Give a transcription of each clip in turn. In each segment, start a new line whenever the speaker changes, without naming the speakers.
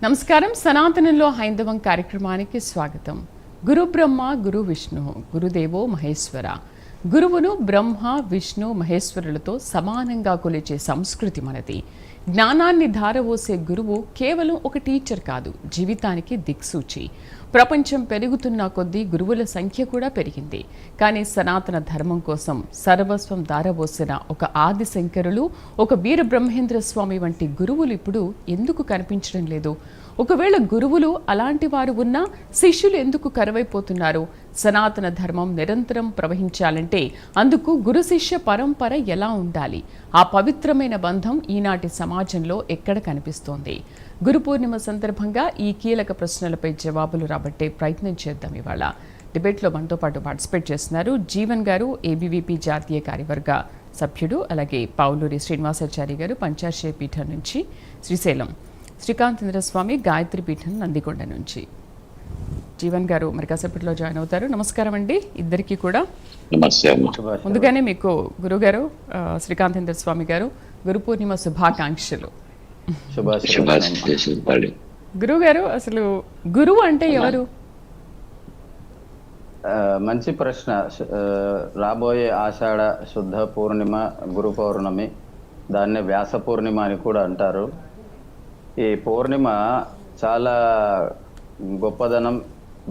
నమస్కారం. సనాతనంలో హైందవం కార్యక్రమానికి స్వాగతం. గురు బ్రహ్మ, గురు విష్ణు, గురుదేవో మహేశ్వర. గురువును బ్రహ్మ, విష్ణు, మహేశ్వరులతో సమానంగా కొలిచే సంస్కృతి మనది. జ్ఞానాన్ని ధారవోసే గురువు కేవలం ఒక టీచర్ కాదు, జీవితానికి దిక్సూచి. ప్రపంచం పెరుగుతున్న కొద్దీ గురువుల సంఖ్య కూడా పెరిగింది. కానీ సనాతన ధర్మం కోసం సర్వస్వం ధారవోసిన ఒక ఆది శంకరులు, ఒక వీర బ్రహ్మేంద్ర స్వామి వంటి గురువులు ఇప్పుడు ఎందుకు కనిపించడం లేదు? ఒకవేళ గురువులు అలాంటి వారు ఉన్నా శిష్యులు ఎందుకు కరువైపోతున్నారు? సనాతన ధర్మం నిరంతరం ప్రవహించాలంటే అందుకు గురు శిష్య పరంపర ఎలా ఉండాలి? ఆ పవిత్రమైన బంధం ఈనాటి సమాజంలో ఎక్కడ కనిపిస్తోంది? గురు పూర్ణిమ సందర్భంగా ఈ కీలక ప్రశ్నలపై జవాబులు రాబట్టే ప్రయత్నం చేద్దాం. ఇవాళ డిబేట్లో మనతో పాటు పార్టిసిపేట్ చేస్తున్నారు జీవన్ గారు, ఏబీవీపీ జాతీయ కార్యవర్గ సభ్యుడు, అలాగే పావులూరి శ్రీనివాసాచారి గారు, పంచాశ్రయ పీఠం నుంచి, శ్రీశైలం శ్రీకాంతేంద్ర స్వామి, గాయత్రి పీఠం నందికొండ నుంచి. జీవన్ గారు మరి కాసేపట్లో జాయిన్ అవుతారు. నమస్కారం అండి ఇద్దరికి కూడా. ముందుగానే మీకు గురుగారు శ్రీకాంతేంద్ర స్వామి గారు గురు పూర్ణిమ శుభాకాంక్షలు. గురువు గారు, అసలు గురువు అంటే ఎవరు?
మంచి ప్రశ్న. రాబోయే ఆషాఢ శుద్ధ పూర్ణిమ గురు పౌర్ణమి, దాన్నే వ్యాస పూర్ణిమ అని కూడా అంటారు. ఈ పూర్ణిమ చాలా గొప్పదనం,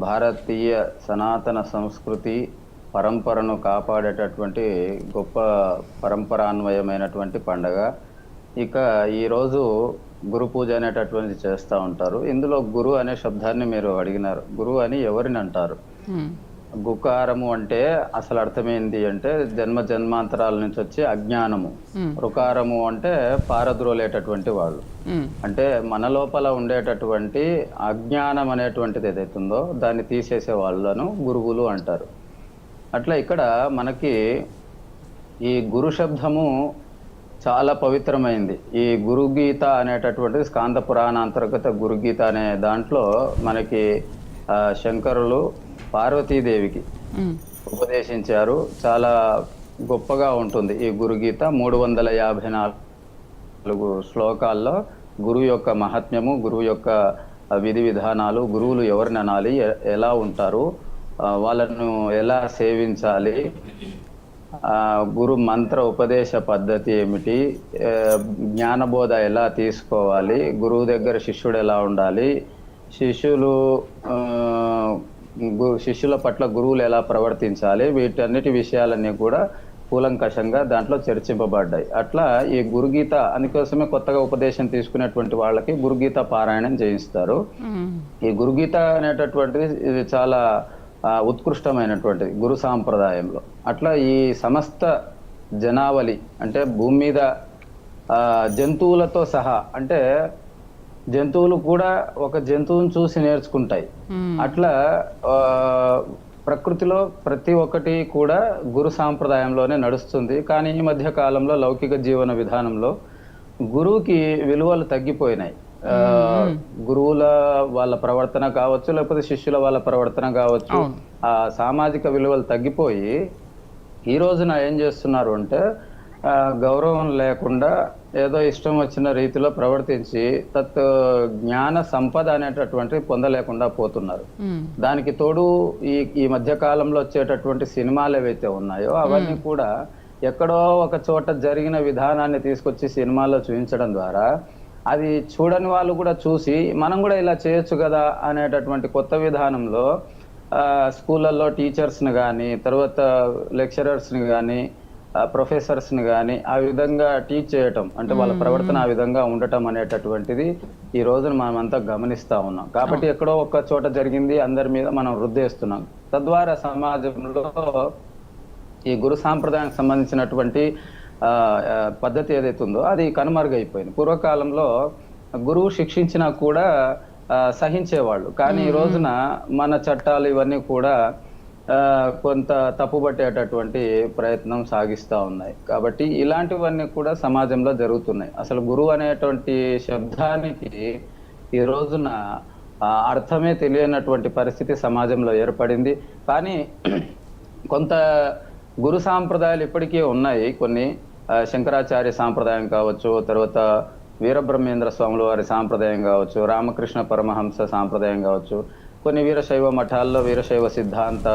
భారతీయ సనాతన సంస్కృతి పరంపరను కాపాడేటటువంటి గొప్ప పరంపరాన్వయమైనటువంటి పండగ. ఇక ఈరోజు గురు పూజ అనేటటువంటిది చేస్తూ ఉంటారు. ఇందులో గురు అనే శబ్దాన్ని మీరు అడిగినారు. గురు అని ఎవరిని అంటారు? గుకారము అంటే అసలు అర్థమైంది అంటే జన్మ జన్మాంతరాల నుంచి వచ్చి అజ్ఞానము. రుకారము అంటే పారద్రోలేటటువంటి వాళ్ళు. అంటే మన లోపల ఉండేటటువంటి అజ్ఞానం అనేటువంటిది ఏదైతుందో దాన్ని తీసేసే వాళ్ళను గురువులు అంటారు. అట్లా ఇక్కడ మనకి ఈ గురు శబ్దము చాలా పవిత్రమైంది. ఈ గురుగీత అనేటటువంటిది స్కాంద పురాణ అంతర్గత గురుగీత అనే దాంట్లో మనకి శంకరులు పార్వతీదేవికి ఉపదేశించారు. చాలా గొప్పగా ఉంటుంది ఈ గురుగీత. 354 శ్లోకాల్లో గురువు యొక్క మహాత్మ్యము, గురువు యొక్క విధి విధానాలు, గురువులు ఎవరిని అనాలి, ఎలా ఉంటారు, వాళ్ళను ఎలా సేవించాలి, గురు మంత్ర ఉపదేశ పద్ధతి ఏమిటి, జ్ఞానబోధ ఎలా తీసుకోవాలి, గురువు దగ్గర శిష్యుడు ఎలా ఉండాలి, శిష్యుల పట్ల గురువులు ఎలా ప్రవర్తించాలి, వీటన్నిటి విషయాలన్నీ కూడా కూలంకషంగా దాంట్లో చర్చింపబడ్డాయి. అట్లా ఈ గురుగీత అందుకోసమే కొత్తగా ఉపదేశం తీసుకునేటువంటి వాళ్ళకి గురుగీత పారాయణం చేయిస్తారు. ఈ గురుగీత అనేటటువంటిది ఇది చాలా ఉత్కృష్టమైనటువంటిది గురు సాంప్రదాయంలో. అట్లా ఈ సమస్త జనావళి అంటే భూమి మీద జంతువులతో సహా, అంటే జంతువులు కూడా ఒక జంతువుని చూసి నేర్చుకుంటాయి. అట్లా ప్రకృతిలో ప్రతి ఒక్కటి కూడా గురు సాంప్రదాయంలోనే నడుస్తుంది. కానీ ఈ మధ్య కాలంలో లౌకిక జీవన విధానంలో గురువుకి విలువలు తగ్గిపోయినాయి. గురువుల వాళ్ళ ప్రవర్తన కావచ్చు, లేకపోతే శిష్యుల వాళ్ళ ప్రవర్తన కావచ్చు, ఆ సామాజిక విలువలు తగ్గిపోయి ఈ రోజున ఏం చేస్తున్నారు అంటే గౌరవం లేకుండా ఏదో ఇష్టం వచ్చిన రీతిలో ప్రవర్తించి తత్ జ్ఞాన సంపద అనేటటువంటి పొందలేకుండా పోతున్నారు. దానికి తోడు ఈ మధ్య కాలంలో వచ్చేటటువంటి సినిమాలు ఏవైతే ఉన్నాయో అవన్నీ కూడా ఎక్కడో ఒక చోట జరిగిన విధానాన్ని తీసుకొచ్చి సినిమాలో చూపించడం ద్వారా అది చూడని వాళ్ళు కూడా చూసి మనం కూడా ఇలా చేయొచ్చు కదా అనేటటువంటి కొత్త విధానంలో స్కూళ్ళల్లో టీచర్స్ని కానీ, తర్వాత లెక్చరర్స్ని కానీ, ప్రొఫెసర్స్ని కానీ ఆ విధంగా టీచ్ చేయటం, అంటే వాళ్ళ ప్రవర్తన ఆ విధంగా ఉండటం అనేటటువంటిది ఈ రోజున మనమంతా గమనిస్తూ ఉన్నాం. కాబట్టి ఎక్కడో ఒక చోట జరిగింది అందరి మీద మనం రుద్దేస్తున్నాం. తద్వారా సమాజంలో ఈ గురు సాంప్రదాయానికి సంబంధించినటువంటి పద్ధతి ఏదైతే ఉందో అది కనుమరుగైపోయింది. పూర్వకాలంలో గురువు శిక్షించినా కూడా సహించేవాళ్ళు. కానీ ఈ రోజున మన చట్టాలు ఇవన్నీ కూడా కొంత తప్పుబట్టేటటువంటి ప్రయత్నం సాగిస్తూ ఉన్నాయి. కాబట్టి ఇలాంటివన్నీ కూడా సమాజంలో జరుగుతున్నాయి. అసలు గురువు అనేటువంటి శబ్దానికి ఈ రోజున అర్థమే తెలియనటువంటి పరిస్థితి సమాజంలో ఏర్పడింది. కానీ కొంత గురు సాంప్రదాయాలు ఇప్పటికీ ఉన్నాయి. కొన్ని శంకరాచార్య సాంప్రదాయం కావచ్చు, తర్వాత వీరబ్రహ్మేంద్ర స్వాముల వారి సాంప్రదాయం కావచ్చు, రామకృష్ణ పరమహంస సాంప్రదాయం కావచ్చు, కొన్ని వీరశైవ మఠాల్లో వీరశైవ సిద్ధాంత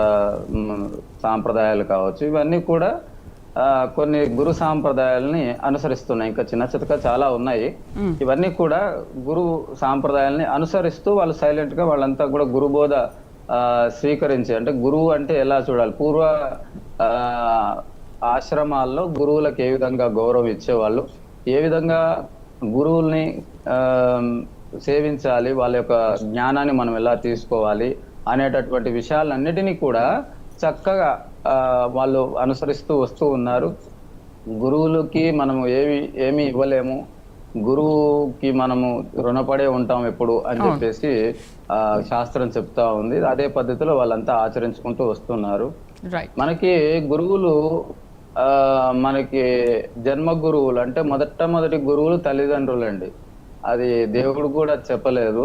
సాంప్రదాయాలు కావచ్చు, ఇవన్నీ కూడా కొన్ని గురు సాంప్రదాయాలని అనుసరిస్తున్నాయి. ఇంకా చిన్న చితక చాలా ఉన్నాయి. ఇవన్నీ కూడా గురు సాంప్రదాయాలని అనుసరిస్తూ వాళ్ళు సైలెంట్ గా వాళ్ళంతా కూడా గురుబోధ స్వీకరించి, అంటే గురువు అంటే ఎలా చూడాలి, పూర్వ ఆశ్రమాల్లో గురువులకు ఏ విధంగా గౌరవం ఇచ్చేవాళ్ళు, ఏ విధంగా గురువుల్ని సేవించాలి, వాళ్ళ యొక్క జ్ఞానాన్ని మనం ఎలా తీసుకోవాలి అనేటటువంటి విషయాలన్నిటినీ కూడా చక్కగా వాళ్ళు అనుసరిస్తూ వస్తూ ఉన్నారు. గురువులకి మనము ఏమి ఇవ్వలేము, గురువుకి మనము రుణపడే ఉంటాం ఎప్పుడు అని చెప్పేసి శాస్త్రం చెప్తా ఉంది. అదే పద్ధతిలో వాళ్ళంతా ఆచరించుకుంటూ వస్తున్నారు. మనకి గురువులు మనకి జన్మ గురువులు అంటే మొదటి గురువులు తల్లిదండ్రులండి. అది దేవుడు కూడా చెప్పలేదు.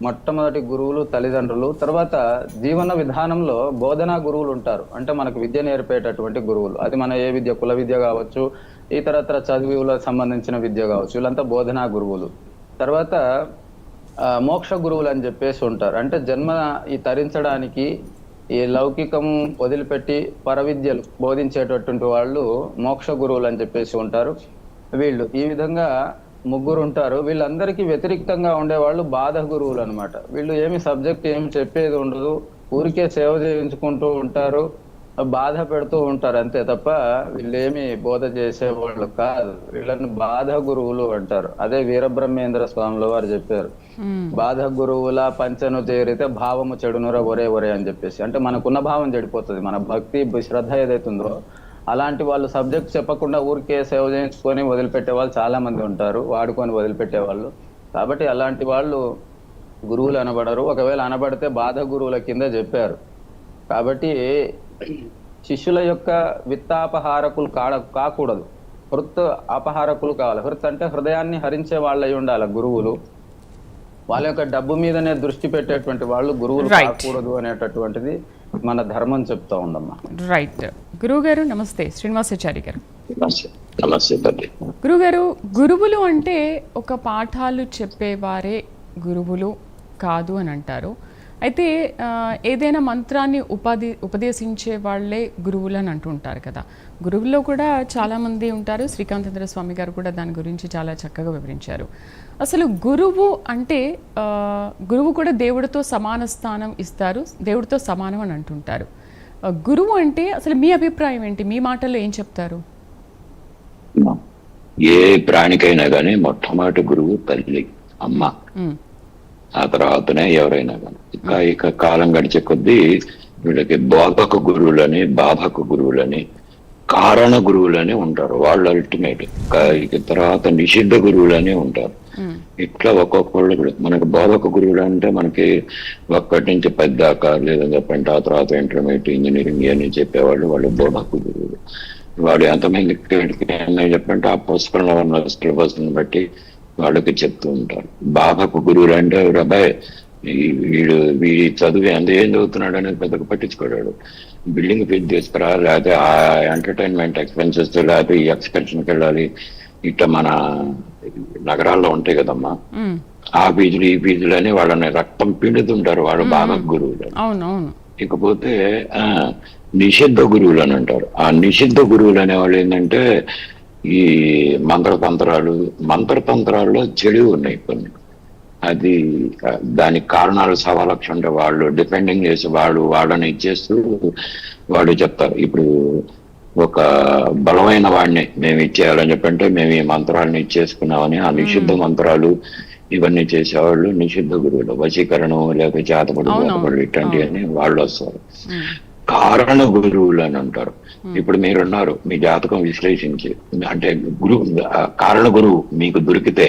మొట్టమొదటి గురువులు తల్లిదండ్రులు, తర్వాత జీవన విధానంలో బోధనా గురువులు ఉంటారు. అంటే మనకు విద్య నేర్పేటటువంటి గురువులు, అది మన ఏ విద్య, కుల విద్య కావచ్చు, ఇతరత్ర చదువులకు సంబంధించిన విద్య కావచ్చు, వీళ్ళంతా బోధనా గురువులు. తర్వాత మోక్ష గురువులు అని చెప్పేసి ఉంటారు. అంటే జన్మ ఈ తరించడానికి ఈ లౌకికము వదిలిపెట్టి పరవిద్యలు బోధించేటటువంటి వాళ్ళు మోక్ష గురువులు అని చెప్పేసి ఉంటారు. వీళ్ళు ఈ విధంగా ముగ్గురు ఉంటారు. వీళ్ళందరికీ వ్యతిరేక్తంగా ఉండేవాళ్ళు బాధ గురువులు అనమాట. వీళ్ళు ఏమి సబ్జెక్ట్ ఏమి చెప్పేది ఉండదు, ఊరికే సేవ చేయించుకుంటూ ఉంటారు, బాధ పెడుతూ ఉంటారు అంతే తప్ప వీళ్ళు ఏమి బోధ చేసేవాళ్ళు కాదు. వీళ్ళని బాధ గురువులు అంటారు. అదే వీరబ్రహ్మేంద్ర స్వాముల వారు చెప్పారు, బాధ గురువుల పంచను చేరితే భావము చెడునుర ఒరే అని చెప్పేసి. అంటే మనకున్న భావం చెడిపోతుంది, మన భక్తి శ్రద్ధ ఏదైతుందో అలాంటి వాళ్ళు సబ్జెక్ట్ చెప్పకుండా ఊరికే సేవ చేయించుకొని వదిలిపెట్టే వాళ్ళు చాలా మంది ఉంటారు, వాడుకొని వదిలిపెట్టే వాళ్ళు. కాబట్టి అలాంటి వాళ్ళు గురువులు అనబడరు. ఒకవేళ అనబడితే బాధ గురువుల కింద చెప్పారు. కాబట్టి శిష్యుల యొక్క విత్తాపహారకులు కాకూడదు, హృత్ అపహారకులు కావాలి. హృత్ అంటే హృదయాన్ని హరించే వాళ్ళై ఉండాలి గురువులు. వాళ్ళ యొక్క డబ్బు మీదనే దృష్టి పెట్టేటువంటి వాళ్ళు గురువులు కాకూడదు అనేటటువంటిది మన ధర్మం చెప్తా ఉందమ్మా.
రైట్. గురువు గారు నమస్తే. శ్రీనివాసాచారి గారు
నమస్తే.
గురువు గారు, గురువులు అంటే ఒక పాఠాలు చెప్పేవారే గురువులు కాదు అని అంటారు. అయితే ఏదైనా మంత్రాన్ని ఉపదేశించే వాళ్ళే గురువులు అని అంటుంటారు కదా. గురువుల్లో కూడా చాలామంది ఉంటారు. శ్రీకాంతేంద్ర స్వామి గారు కూడా దాని గురించి చాలా చక్కగా వివరించారు. అసలు గురువు అంటే గురువు కూడా దేవుడితో సమాన స్థానం ఇస్తారు, దేవుడితో సమానం అని అంటుంటారు. గురువు అంటే అసలు మీ అభిప్రాయం ఏంటి? మీ మాటల్లో ఏం చెప్తారు?
ఏ ప్రాణికైనా కానీ మొట్టమొదటి గురువు తల్లి, అమ్మ, ఆ తర్వాతనే ఎవరైనా కానీ. ఇక కాలం గడిచే కొద్దీ వీళ్ళకి బోధక గురువులని, బాధక గురువులని, కారణ గురువులని ఉంటారు. వాళ్ళు అల్టిమేట్. ఇక తర్వాత నిషిద్ధ గురువులని ఉంటారు. ఇట్లా ఒక్కొక్కళ్ళు కూడా మనకి బోధక గురువులు అంటే మనకి 1 నుంచి 10 దాకా లేదని చెప్పంటే ఆ తర్వాత ఇంటర్మీడియట్, ఇంజనీరింగ్ అని చెప్పేవాళ్ళు వాళ్ళు బోధక గురువులు. వాడు ఎంతమంది చెప్పంటే ఆ పుస్తకంలో ఉన్న సిలబస్ బట్టి వాళ్ళకి చెప్తూ ఉంటారు. బాధకు గురువులు అంటే అబ్బాయి వీడి చదువు ఏం చదువుతున్నాడు అనేది పెద్దగా పట్టించుకోడాడు, బిల్డింగ్ ఫీజు తీసుకురా, లేకపోతే ఆ ఎంటర్టైన్మెంట్ ఎక్స్పెన్సెస్, లేకపోతే ఈ ఎక్స్కర్షన్కి వెళ్ళాలి, ఇట్లా మన నగరాల్లో ఉంటాయి కదమ్మా, ఆ ఫీజులు ఈ ఫీజులు అని వాళ్ళని రక్తం పిండుతుంటారు వాళ్ళు బాధకు గురువులు. ఇకపోతే నిషిద్ధ గురువులు అని అంటారు. ఆ నిషిద్ధ గురువులు అనేవాళ్ళు ఏంటంటే ఈ మంత్రతంత్రాల్లో చెడు ఉన్నాయి కొన్ని. అది దానికి కారణాలు సవాలక్ష ఉంటే వాళ్ళు డిపెండింగ్ చేసి వాళ్ళని ఇచ్చేస్తూ వాళ్ళు చెప్తారు. ఇప్పుడు ఒక బలమైన వాడిని మేము ఇచ్చేయాలని చెప్పంటే మేము ఈ మంత్రాలను ఇచ్చేసుకున్నామని ఆ నిషిద్ధ మంత్రాలు ఇవన్నీ చేసేవాళ్ళు నిషిద్ధ గురువులు. వశీకరణం లేకపోతే చేతపడు ఇట్లాంటివన్నీ వాళ్ళు వస్తారు. కారణ గురువులు అని అంటారు. ఇప్పుడు మీరున్నారు, మీ జాతకం విశ్లేషించి అంటే కారణ గురువు మీకు దొరికితే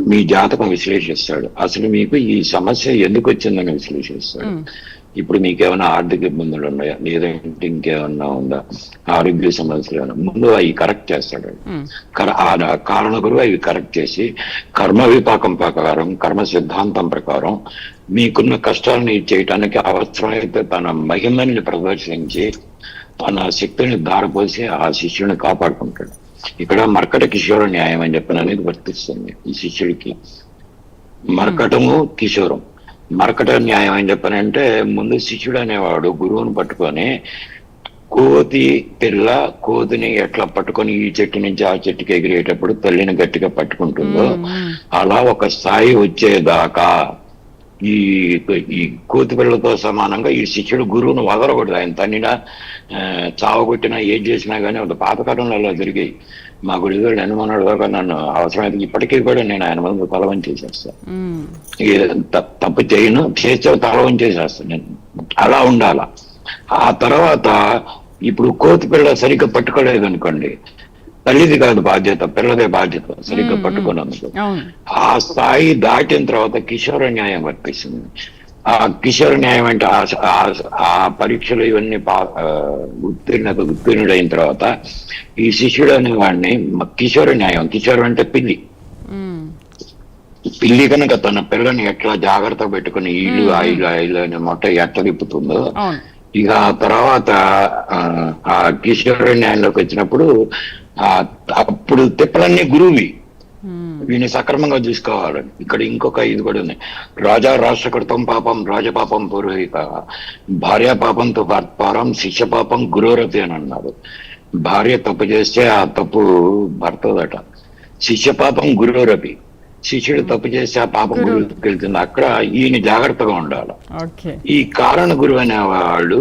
మీ జాతకం విశ్లేషిస్తాడు. అసలు మీకు ఈ సమస్య ఎందుకు వచ్చిందని విశ్లేషిస్తాడు. ఇప్పుడు మీకేమైనా ఆర్థిక ఇబ్బందులు ఉన్నాయా, లేదంటే ఇంకేమన్నా ఉందా, ఆరోగ్య సమస్యలు ఏమైనా, ముందు అవి కరెక్ట్ చేస్తాడు. కారణ గురువు అవి కరెక్ట్ చేసి కర్మ విపాకం ప్రకారం, కర్మ సిద్ధాంతం ప్రకారం మీకున్న కష్టాలని చేయటానికి అవసరమైతే తన మహిమని ప్రదర్శించి తన శక్తిని దారిపోసి ఆ శిష్యుని కాపాడుకుంటాడు. ఇక్కడ మర్కట కిషోర న్యాయం అని చెప్పిన అనేది వర్తిస్తుంది ఈ శిష్యుడికి. మర్కటము కిషోరం. మర్కట న్యాయం అని చెప్పనంటే ముందు శిష్యుడు అనేవాడు గురువుని పట్టుకొని కోతిని ఎట్లా పట్టుకొని ఈ చెట్టు నుంచి ఆ చెట్టుకి ఎగిరేటప్పుడు తల్లిని గట్టిగా పట్టుకుంటుందో అలా ఒక స్థాయి వచ్చేదాకా ఈ కోతి పిల్లలతో సమానంగా ఈ శిష్యుడు గురువును వదలకూడదు. ఆయన తన్నినా చావగొట్టినా ఏం చేసినా కానీ ఒక పాతకాలంలో అలా జరిగాయి. మా గుడిగాడు అనుమానాడు దాకా నన్ను అవసరమైతే ఇప్పటికీ కూడా నేను ఆయన ముందు తలవం చేసేస్తాను. తప్పు చేయను, చేస్తే తలవం చేసేస్తాను నేను. అలా ఉండాల. ఆ తర్వాత ఇప్పుడు కోతి పిల్ల సరిగ్గా పట్టుకోలేదు అనుకోండి, తల్లిది కాదు బాధ్యత, పిల్లదే బాధ్యత సరిగ్గా పట్టుకున్నందుకు. ఆ స్థాయి దాటిన తర్వాత కిషోర న్యాయం వర్తిస్తుంది. ఆ కిషోర న్యాయం అంటే ఆ పరీక్షలు ఇవన్నీ ఉత్తీర్ణుడైన తర్వాత ఈ శిష్యుడు అనే వాడిని కిషోర న్యాయం, కిషోరం అంటే పిల్లి కనుక తన పిల్లని ఎట్లా జాగ్రత్త పెట్టుకుని ఇల్లు ఆయిలు అని మొట్ట ఎట్లా తిప్పుతుందో, ఇక ఆ తర్వాత ఆ కిషోర న్యాయంలోకి వచ్చినప్పుడు అప్పుడు తిప్పలన్నీ గురువువి, వీని సక్రమంగా చూసుకోవాలని. ఇక్కడ ఇంకొక ఇది కూడా ఉంది. రాజా రాష్ట్రకృతం పాపం రాజపాపం పురోహిత, భార్య పాపంతో భర్తారం, శిష్య పాపం గురురతి అని అన్నారు. భార్య తప్పు చేస్తే ఆ తప్పు భర్తదట, శిష్య పాపం గురురపి, శిష్యుడు తప్పు చేస్తే ఆ పాపం గురువుకి వెళ్తుంది. అక్కడ ఈయన జాగ్రత్తగా ఉండాలి. ఈ కారణ గురువు అనేవాళ్ళు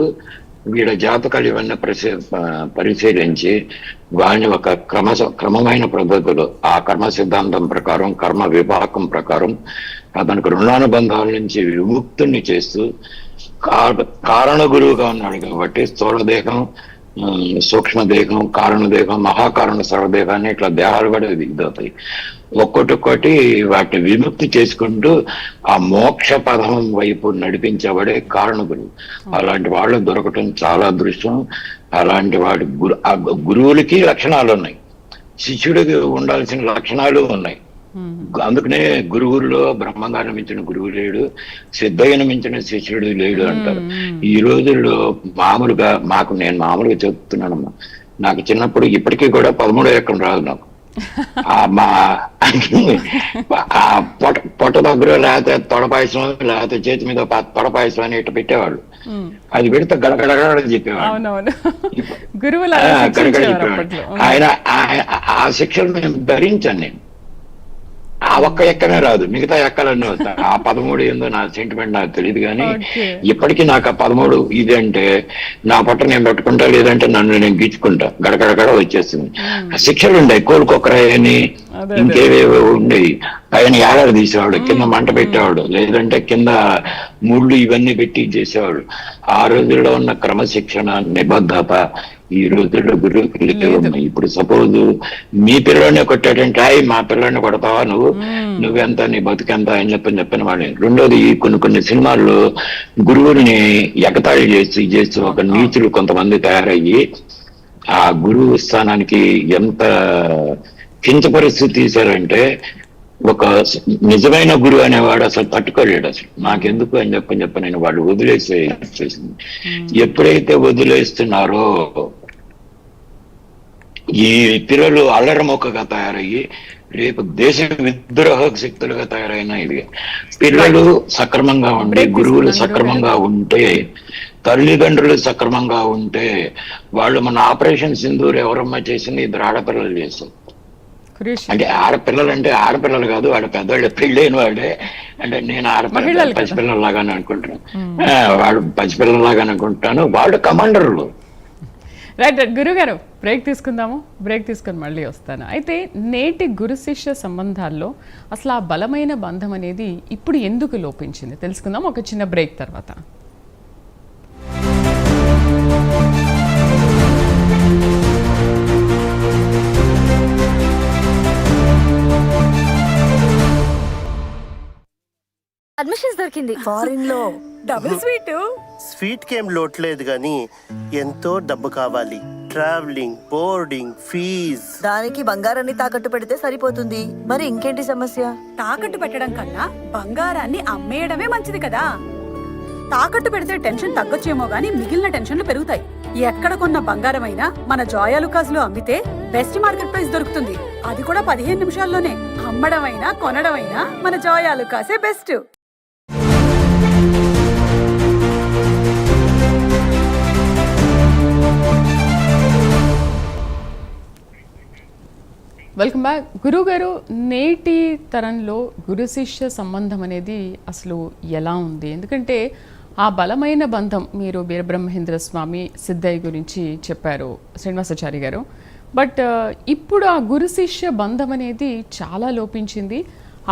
వీళ్ళ జాతకాలు ఇవన్నీ పరిశీలించి వాడిని ఒక క్రమమైన పద్ధతిలో ఆ కర్మ సిద్ధాంతం ప్రకారం, కర్మ విభాగం ప్రకారం అతనికి రుణానుబంధాల నుంచి విముక్తుని చేస్తూ కారణ గురువుగా ఉన్నాడు కాబట్టి స్థూలదేహం, సూక్ష్మదేహం, కారణదేహం, మహాకారణ సర్వదేహాన్ని ఇట్లా దేహాలు కూడా ఇదవుతాయి. ఒక్కొక్కటి వాటిని విముక్తి చేసుకుంటూ ఆ మోక్ష పదం వైపు నడిపించబడే కారణ గురువు. అలాంటి వాళ్ళు దొరకటం చాలా అదృష్టం. అలాంటి వాడి గురువులకి లక్షణాలు ఉన్నాయి, శిష్యుడికి ఉండాల్సిన లక్షణాలు ఉన్నాయి. అందుకనే గురువుల్లో బ్రహ్మంగారిని మించిన గురువు లేడు, సిద్ధయ్యను మించిన శిష్యుడు లేడు అంటారు. ఈ రోజుల్లో మామూలుగా నేను మామూలుగా చెప్తున్నానమ్మా, నాకు చిన్నప్పుడు ఇప్పటికీ కూడా 13 ఎక్కం రాదు నాకు. మా పొట్ట దగ్గర లేకపోతే తొడపాయసం, లేకపోతే చేతి మీద తొడపాయసం అని ఇట్లా పెట్టేవాళ్ళు. అది పెడితే గడగడగడ చెప్పేవాడు, గడగడ చెప్పేవాడు. ఆయన ఆ శిక్షలు మేము భరించాను. నేను ఆ ఒక్క ఎక్కనే రాదు, మిగతా ఎక్కలన్నీ వస్తాయి. ఆ 13 ఏందో నా సెంటిమెంట్ నాకు తెలియదు కానీ ఇప్పటికీ నాకు ఆ 13 ఇది అంటే నా పట్ట నేను పెట్టుకుంటా, లేదంటే నన్ను నేను గీచుకుంటా, గడగడగడ వచ్చేస్తుంది. శిక్షలు ఉండేవి, కోలుకొక్కరాయని ఇంకేవేవో ఉండేవి. పైన ఏడాది తీసేవాడు, కింద మంట పెట్టేవాడు, లేదంటే కింద ముళ్ళు ఇవన్నీ పెట్టి చేసేవాడు. ఆ రోజుల్లో ఉన్న క్రమశిక్షణ, నిబద్ధత ఈ రోజుల్లో గురువుకి లేవు. ఇప్పుడు సపోజ్ మీ పిల్లల్ని కొట్టాడంటే మా పిల్లల్ని కొడతావా నువ్వెంత, నీ బతుకెంత అని చెప్పిన వాడిని. రెండోది కొన్ని సినిమాల్లో గురువుని ఎగతాళి చేసి ఒక నీచులు కొంతమంది తయారయ్యి ఆ గురువు స్థానానికి ఎంత కించపరిస్థితి తీశారంటే ఒక నిజమైన గురువు అనేవాడు అసలు తట్టుకోలేడు. అసలు నాకెందుకు అని చెప్పి నేను వాళ్ళు వదిలేసేసింది. ఎప్పుడైతే వదిలేస్తున్నారో ఈ పిల్లలు అల్లరమొక్కగా తయారయ్యి రేపు దేశ విద్రోహ శక్తులుగా తయారైన ఇది. పిల్లలు సక్రమంగా ఉంటే, గురువులు సక్రమంగా ఉంటే, తల్లిదండ్రులు సక్రమంగా ఉంటే, వాళ్ళు మన ఆపరేషన్ సింధూర్ ఎవరమ్మా చేసింది? 2 ఆడపిల్లలు చేస్తారు. అంటే ఆడపిల్లలు కాదు, వాడు పెద్దవాళ్ళు, పెళ్ళైన వాడే. అంటే నేను పసిపిల్లలాగానే అనుకుంటాను, వాడు పసిపిల్లలాగానే అనుకుంటాను. వాళ్ళు కమాండర్లు.
రైట్ గురుగారు, బ్రేక్ తీసుకుందాము. బ్రేక్ తీసుకొని మళ్ళీ వస్తాను. అయితే నేటి గురు శిష్య సంబంధాల్లో అసలు ఆ బలమైన బంధం అనేది ఇప్పుడు ఎందుకు లోపించింది తెలుసుకుందాం ఒక చిన్న బ్రేక్ తర్వాత.
అడ్మిషన్స్ దొరికింది ఫారిన్ లో.
డబుల్ స్వీట్ కేం లోట్లేదు గాని ఎంతో డబ్బు కావాలి. Travelling, boarding, fees.
దానికి బంగారాన్ని తాకట్టు పెడితే సరిపోతుంది. మరి ఇంకేంటి సమస్య?
తాకట్టు పెట్టడం కన్నా బంగారాన్ని అమ్మేయడమే మంచిది కదా. తాకట్టు పెడితే టెన్షన్ తగ్గొచ్చేమో గానీ మిగిలిన టెన్షన్లు పెరుగుతాయి. ఎక్కడ కొన్న బంగారమైనా మన జోయాలుకాస్ లో అమ్మితే బెస్ట్ మార్కెట్ ప్రైస్ దొరుకుతుంది. అది కూడా 15 నిమిషాల్లోనే. అమ్మడమైనా కొనడమైనా మన జోయాలుకాసే బెస్ట్.
Welcome back. గురువు గారు, నేటి తరంలో గురు శిష్య సంబంధం అనేది అసలు ఎలా ఉంది? ఎందుకంటే ఆ బలమైన బంధం మీరు వీరబ్రహ్మేంద్ర స్వామి, సిద్ధయ్య గురించి చెప్పారు శ్రీనివాసాచారి గారు. బట్ ఇప్పుడు ఆ గురు శిష్య బంధం అనేది చాలా లోపించింది.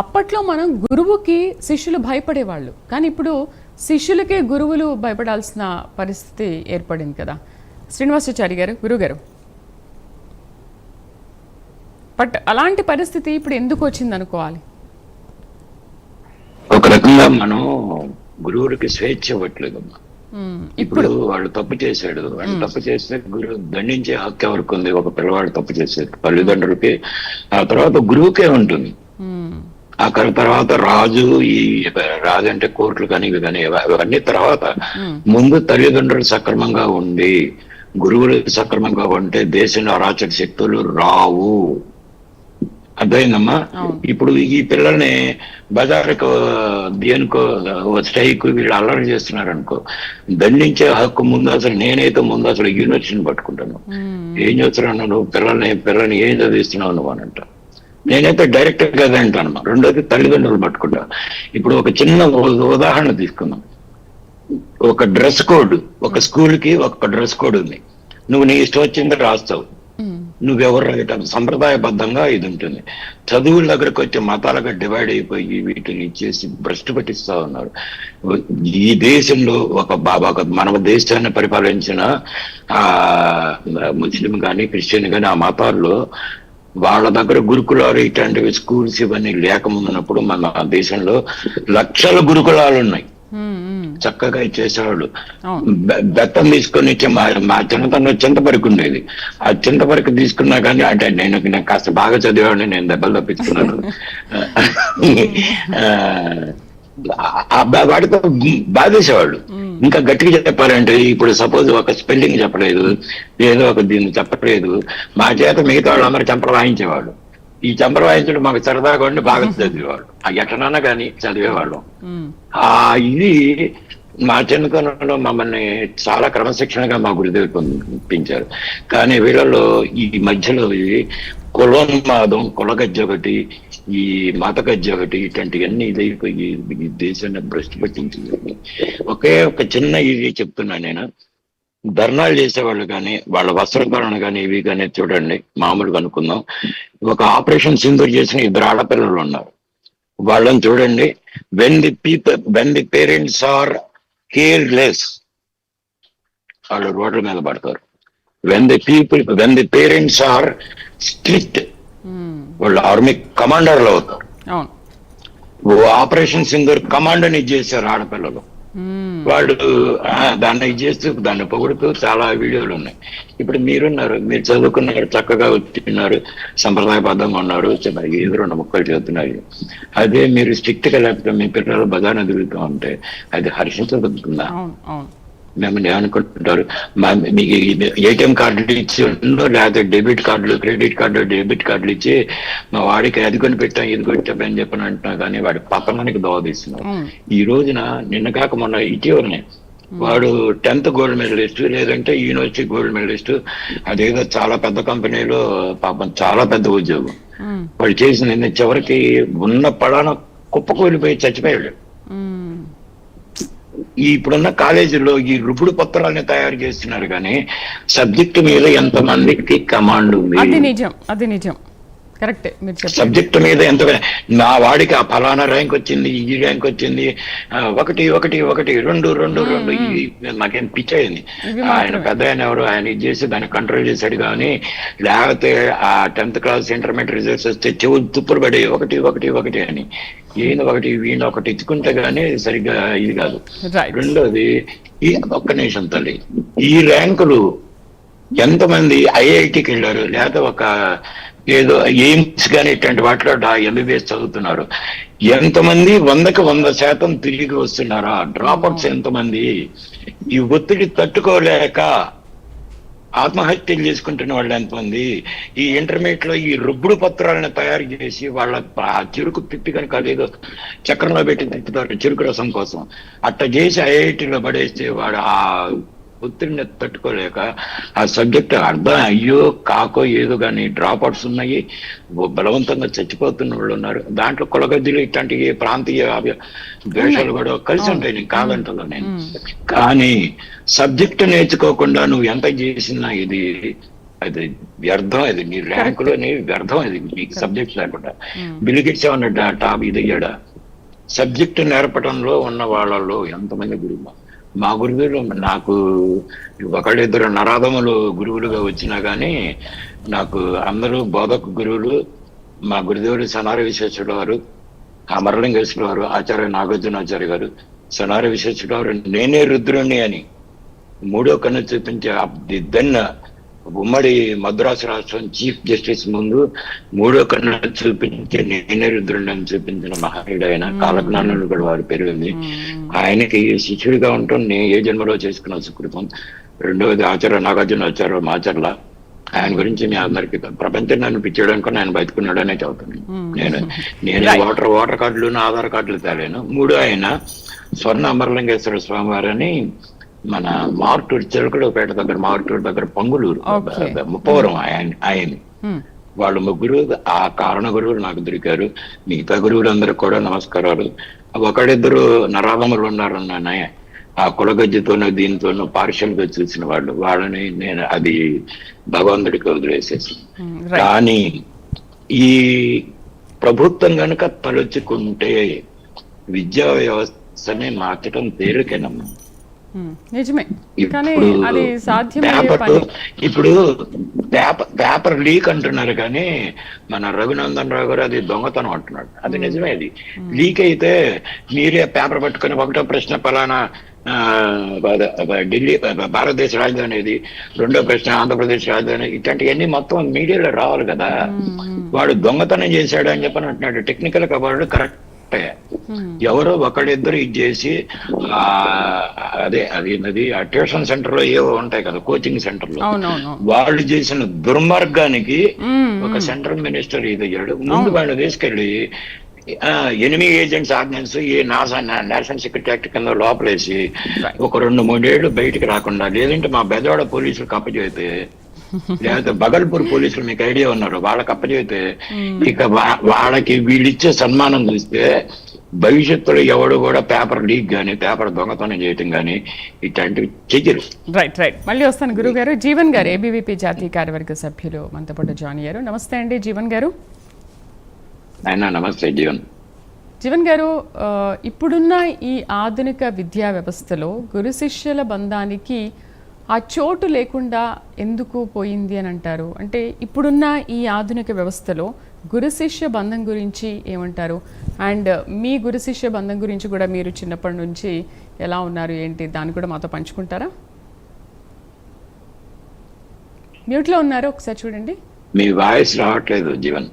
అప్పట్లో మనం గురువుకి శిష్యులు భయపడేవాళ్ళు, కానీ ఇప్పుడు శిష్యులకే గురువులు భయపడాల్సిన పరిస్థితి ఏర్పడింది కదా. శ్రీనివాసాచారి గారు, గురుగారు, బట్ అలాంటి పరిస్థితి ఇప్పుడు ఎందుకు వచ్చింది అనుకోవాలి?
ఒక రకంగా మనం గురువులకి స్వేచ్ఛ ఇవ్వట్లేదమ్మా. ఇప్పుడు వాడు తప్పు చేశాడు, వాడు తప్పు చేస్తే గురువు దండించే హక్కు ఎవరికి ఉంది? ఒక పిల్లవాడు తప్పు చేశాడు, తల్లిదండ్రులకి, ఆ తర్వాత గురువుకే ఉంటుంది. ఆ తర్వాత రాజు అంటే కోర్టులు కానీ ఇవి కానీ అవన్నీ తర్వాత. ముందు తల్లిదండ్రులు సక్రమంగా ఉండి గురువులు సక్రమంగా ఉంటే దేశంలో అరాచక శక్తులు రావు. అర్థమైందమ్మా? ఇప్పుడు ఈ పిల్లల్ని బజార్కు దేనికో స్ట్రైక్ వీళ్ళు అల్లరి చేస్తున్నారు అనుకో, దండించే హక్కు ముందు అసలు నేనైతే ముందు అసలు యూనివర్సిటీని పట్టుకుంటాను. ఏం చేస్తున్నావు నువ్వు? పిల్లల్ని ఏం చదివిస్తున్నావు నువ్వు అని అంట. నేనైతే డైరెక్ట్ గా అంటాను. రెండోది తల్లిదండ్రులు పట్టుకుంటా. ఇప్పుడు ఒక చిన్న ఉదాహరణ తీసుకుందాం. ఒక డ్రెస్ కోడ్, ఒక స్కూల్ కి ఒక డ్రెస్ కోడ్ ఉంది. నువ్వు నీ ఇష్టం వచ్చింది రాస్తావు, నువ్వెవరు రాయటం సంప్రదాయబద్ధంగా ఇది ఉంటుంది. చదువుల దగ్గరకు వచ్చే మతాలుగా డివైడ్ అయిపోయి వీటిని ఇచ్చేసి భ్రష్టు పట్టిస్తా ఉన్నారు. ఈ దేశంలో మన దేశాన్ని పరిపాలించిన ముస్లిం కానీ క్రిస్టియన్ కానీ ఆ మతాల్లో వాళ్ళ దగ్గర గురుకులాలు ఇట్లాంటివి స్కూల్స్ ఇవన్నీ లేకముందున్నప్పుడు మన దేశంలో లక్షల గురుకులాలు ఉన్నాయి. చక్కగా చేసేవాళ్ళు. బెత్తం తీసుకొని మా చిన్నతనంలో చింతపరికి ఉండేది. ఆ చింతపరికి తీసుకున్నా కానీ అంటే నేను కాస్త బాగా చదివాడిని, నేను దెబ్బలు తప్పించుకున్నాను. వాటితో బాధేసేవాళ్ళు. ఇంకా గట్టిగా చెప్పాలంటే ఇప్పుడు సపోజ్ ఒక స్పెల్లింగ్ చెప్పలేదు, ఏదో ఒక దీన్ని చెప్పలేదు, మా చేత మిగతా వాళ్ళు అందరూ చెంపలు వాయించేవాళ్ళు. ఈ చెంపలు వాయించడం మాకు సరదాగా ఉండి బాగా చదివేవాళ్ళు. ఆ ఎట్లనన్నా కానీ చదివేవాళ్ళం. ఆ ఇది మా చిన్నతనంలో మమ్మల్ని చాలా క్రమశిక్షణగా మా గురుదేవులు పంపించారు. కానీ వీళ్ళలో ఈ మధ్యలో కులోన్మాదం, కులగజ్జ ఒకటి, ఈ మత గజ్జ ఒకటి, ఇట్లాంటివన్నీ ఇదైపోయి ఈ దేశాన్ని భ్రష్టు పట్టించింది. ఒకే ఒక చిన్న ఇది చెప్తున్నా నేను. ధర్నాలు చేసేవాళ్ళు కానీ వాళ్ళ వస్త్రధారణ కానీ ఇవి కానీ చూడండి, మామూలుగా అనుకుందాం. ఒక ఆపరేషన్ సింధూర్ చేసిన 2 ఆడపిల్లలు ఉన్నారు. వాళ్ళని చూడండి. When the parents are careless, వాళ్ళు రోడ్ల మీద పడతారు. When the parents are strict, వాళ్ళు ఆర్మీ కమాండర్లు అవుతారు. ఆపరేషన్ సింధూర్ కమాండర్ని చేశారు ఆడపిల్లలు. వాళ్ళు దాన్ని చేస్తూ దాన్ని పొగుడుతూ చాలా వీడియోలు ఉన్నాయి. ఇప్పుడు మీరున్నారు, మీరు చదువుకున్నారు, చక్కగా వచ్చిన్నారు, సంప్రదాయబద్ధంగా ఉన్నారు, ఎదురు 2 ముక్కలు చదువుతున్నారు. అదే మీరు స్ట్రిక్ట్ గా లేకపోతే మీ పిల్లలు బజార్ని తిరుగుతూ ఉంటే అది హర్షించబడుతుందా? మిమ్మల్ని ఏమనుకుంటుంటారు? మీకు ఏటీఎం కార్డులు ఇచ్చి లేకపోతే డెబిట్ కార్డులు, క్రెడిట్ కార్డు, డెబిట్ కార్డులు ఇచ్చి మా వాడికి అది కొని పెట్టాం ఇది కొట్టామని చెప్పని అంటున్నా, కానీ వాడి పతనానికి దోవదీస్తున్నారు. ఈ రోజున నిన్న కాక మొన్న ఇటీవలనే వాడు 10th గోల్డ్ మెడలిస్ట్, లేదంటే యూనివర్సిటీ గోల్డ్ మెడలిస్ట్, అదేదో చాలా పెద్ద కంపెనీలో పాపం చాలా పెద్ద ఉద్యోగం. వాడు చేసిన చివరికి ఉన్న పడాన కుప్పకూలిపోయి చచ్చిపోయాడు. ఇప్పుడున్న కాలేజీలో ఈ రుపుడు పత్రాలని తయారు చేస్తున్నారు, కానీ సబ్జెక్ట్ మీద ఎంతమందికి కమాండ్ ఉంది?
అది నిజం, కరెక్ట్.
సబ్జెక్ట్ మీద ఎంత, నా వాడికి ఆ ఫలానా ర్యాంక్ వచ్చింది, ఈ ర్యాంక్ వచ్చింది, 1 1 1 2 2 2 నాకేం పిచ్చయింది. ఆయన పెద్ద ఆయన ఎవరు, ఆయన ఇది చేసి దాన్ని కంట్రోల్ చేశాడు. కానీ లేకపోతే ఆ 10th క్లాస్ ఇంటర్మీడియట్ రిజల్ట్స్ వస్తే చెవులు తుప్పులు పడే 1 1 1 అని ఈయన 1 వీణ 1 ఇచ్చుకుంటే గానీ సరిగ్గా ఇది కాదు. రెండోది, ఈ ఒక్క నిమిషం తల్లి, ఈ ర్యాంకులు ఎంతమంది ఐఐటికి వెళ్ళారు, లేకపోతే ఒక ఏదో ఎయిమ్స్ కానీ ఇట్లాంటి వాటిలో MBBS చదువుతున్నారు, ఎంతమంది 100కి 100% తిరిగి వస్తున్నారా? డ్రాప్ అవుట్స్ ఎంతమంది? ఈ ఒత్తిడి తట్టుకోలేక ఆత్మహత్యలు చేసుకుంటున్న వాళ్ళు ఎంతమంది, ఈ ఇంటర్మీడియట్ లో ఈ రుబ్బుడు పత్రాలను తయారు చేసి వాళ్ళ ఆ చెరుకు పిప్పి కనుక అదేదో చక్రంలో పెట్టి తిప్పుతారు చెరుకు రసం కోసం, అట్ట చేసి ఐఐటీలో పడేస్తే వాడు ఆ ఒత్తిడిని తట్టుకోలేక ఆ సబ్జెక్ట్ అర్థం అయ్యో కాకో ఏదో కానీ డ్రాప్ అవుట్స్ ఉన్నాయి, బలవంతంగా చచ్చిపోతున్న వాళ్ళు ఉన్నారు. దాంట్లో కులగద్దులు ఇట్లాంటి ప్రాంతీయ ద్వేషాలు కూడా కలిసి ఉంటాయి, నేను కాదంటలో నేను. కానీ సబ్జెక్ట్ నేర్చుకోకుండా నువ్వు ఎంత చేసినా ఇది అది వ్యర్థం, అది నీ ర్యాంకులోని వ్యర్థం, ఇది నీకు సబ్జెక్ట్ లేకుండా. బిలిగిట్స్ ఏమన్నా టాప్ ఇది అయ్యాడా? సబ్జెక్టు నేర్పడంలో ఉన్న వాళ్ళలో ఎంతమంది గురువు? మా గురువులు నాకు ఒకళ్ళిద్దరు నరాధములు గురువులుగా వచ్చినా కానీ నాకు అందరూ బోధక గురువులు. మా గురుదేవుడు సనారి విశ్వేశ్వరుడు వారు, అమరలింగేశ్వరుడు వారు, ఆచార్య నాగార్జునాచార్య గారు, సనారి విశ్వేశ్వరుడు వారు నేనే రుద్రుణ్ణి అని మూడో కన్ను చూపించే దెన్ ఉమ్మడి మద్రాసు రాష్ట్రం చీఫ్ జస్టిస్ ముందు మూడో కన్ను చూపించే నేనే రుద్రుడిని అని చూపించిన మహనీయుడు ఆయన. కాలజ్ఞానులు కూడా వారి పేరు ఉంది. ఆయనకి శిష్యుడిగా ఉంటాం నేను ఏ జన్మలో చేసుకున్న సుకృతం. రెండవది ఆచార్య నాగార్జునాచార్య మాచర్ల. ఆయన గురించి మీ అందరికి ప్రపంచం నన్ను పిచ్చేయడానికి ఆయన బతుకున్నాడనే చదువుతాను నేను ఓటర్ కార్డులు ఆధార్ కార్డులు తేలేను. మూడో ఆయన స్వర్ణ అమరలింగేశ్వర స్వామి వారని మన మార్టూరు చిలకడపేట దగ్గర, మార్టూరు దగ్గర పొంగులూరు ముప్పవరం ఆయన. వాళ్ళు ముగ్గురు ఆ కారణ గురువులు నాకు దొరికారు. మిగతా గురువులందరూ కూడా నమస్కారాలు. ఒకడిద్దరు నరాధములు ఉన్నారన్నానే, ఆ కులగజ్జతోనూ దీనితోనూ పార్షల్ గా చూసిన వాళ్ళు, వాళ్ళని నేను అది భగవంతుడికి వదిలేసేసి. కానీ ఈ ప్రభుత్వం కనుక తలుచుకుంటే విద్యా వ్యవస్థని మార్చడం తేలికేనమ్మా.
నిజమే, కానీ అది సాధ్యమయ్యే పని.
ఇప్పుడు పేపర్ లీక్ అంటున్నారు కానీ మన రఘునందన్ రావు గారు అది దొంగతనం అంటున్నాడు. అది నిజమే. అది లీక్ అయితే మీరే పేపర్ పట్టుకుని ఒకటో ప్రశ్న పలానా ఢిల్లీ భారతదేశ రాజధాని ఇది, రెండో ప్రశ్న ఆంధ్రప్రదేశ్ రాజధాని, ఇట్లాంటివన్నీ మొత్తం మీడియాలో రావాలి కదా. వాడు దొంగతనం చేశాడు అని చెప్పని అంటున్నాడు. టెక్నికల్ గా వాడు కరెక్ట్, ఎవరో ఒకళ్ళిద్దరు ఇది చేసి అది ఆ ట్యూషన్ సెంటర్ లో ఏవో ఉంటాయి కదా, కోచింగ్ సెంటర్ లో, వాళ్ళు చేసిన దుర్మార్గానికి ఒక సెంట్రల్ మినిస్టర్ ఇదయ్యాడు. ముందు వాళ్ళు తీసుకెళ్లి ఎనిమీ ఏజెంట్స్ ఆర్డినెన్స్ ఈ నేషనల్ సెక్యూరిటీ యాక్ట్ కింద లోపలేసి ఒక 2-3 ఏళ్ళు బయటికి రాకుండా, లేదంటే మా బెదవాడ పోలీసులు కప్పచెబితే, లేకపోతే బగల్పూర్ పోలీసులు మీకు ఐడియా ఉన్నారు వాళ్ళకి అప్పచెబితే, ఇక వాళ్ళకి వీళ్ళిచ్చే సన్మానం చూస్తే భవిష్యత్తులో ఎవడు కూడా పేపర్ లీక్ గానీ పేపర్ దొంగతనం చేయటం గానీ ఇట్లాంటివి చెయ్యరు.
రైట్. మళ్ళీ వస్తాను గురువు గారు. జీవన్ గారు ఏబీవీపీ జాతీయ కార్యవర్గ సభ్యులు మనతో పాటు జాయిన్ అయ్యారు. నమస్తే అండి జీవన్ గారు.
నమస్తే
జీవన్ గారు, ఇప్పుడున్న ఈ ఆధునిక విద్యా వ్యవస్థలో గురు శిష్యుల బంధానికి ఆ చోటు లేకుండా ఎందుకు పోయింది అని అంటారు? అంటే ఇప్పుడున్న ఈ ఆధునిక వ్యవస్థలో గురు శిష్య బంధం గురించి ఏమంటారు? అండ్ మీ గురు శిష్య బంధం గురించి కూడా మీరు చిన్నప్పటి నుంచి ఎలా ఉన్నారు ఏంటి దాన్ని కూడా మాతో పంచుకుంటారా? మ్యూట్లో ఉన్నారు, ఒకసారి చూడండి.
మీ వాయిస్ రావట్లేదు జీవన్.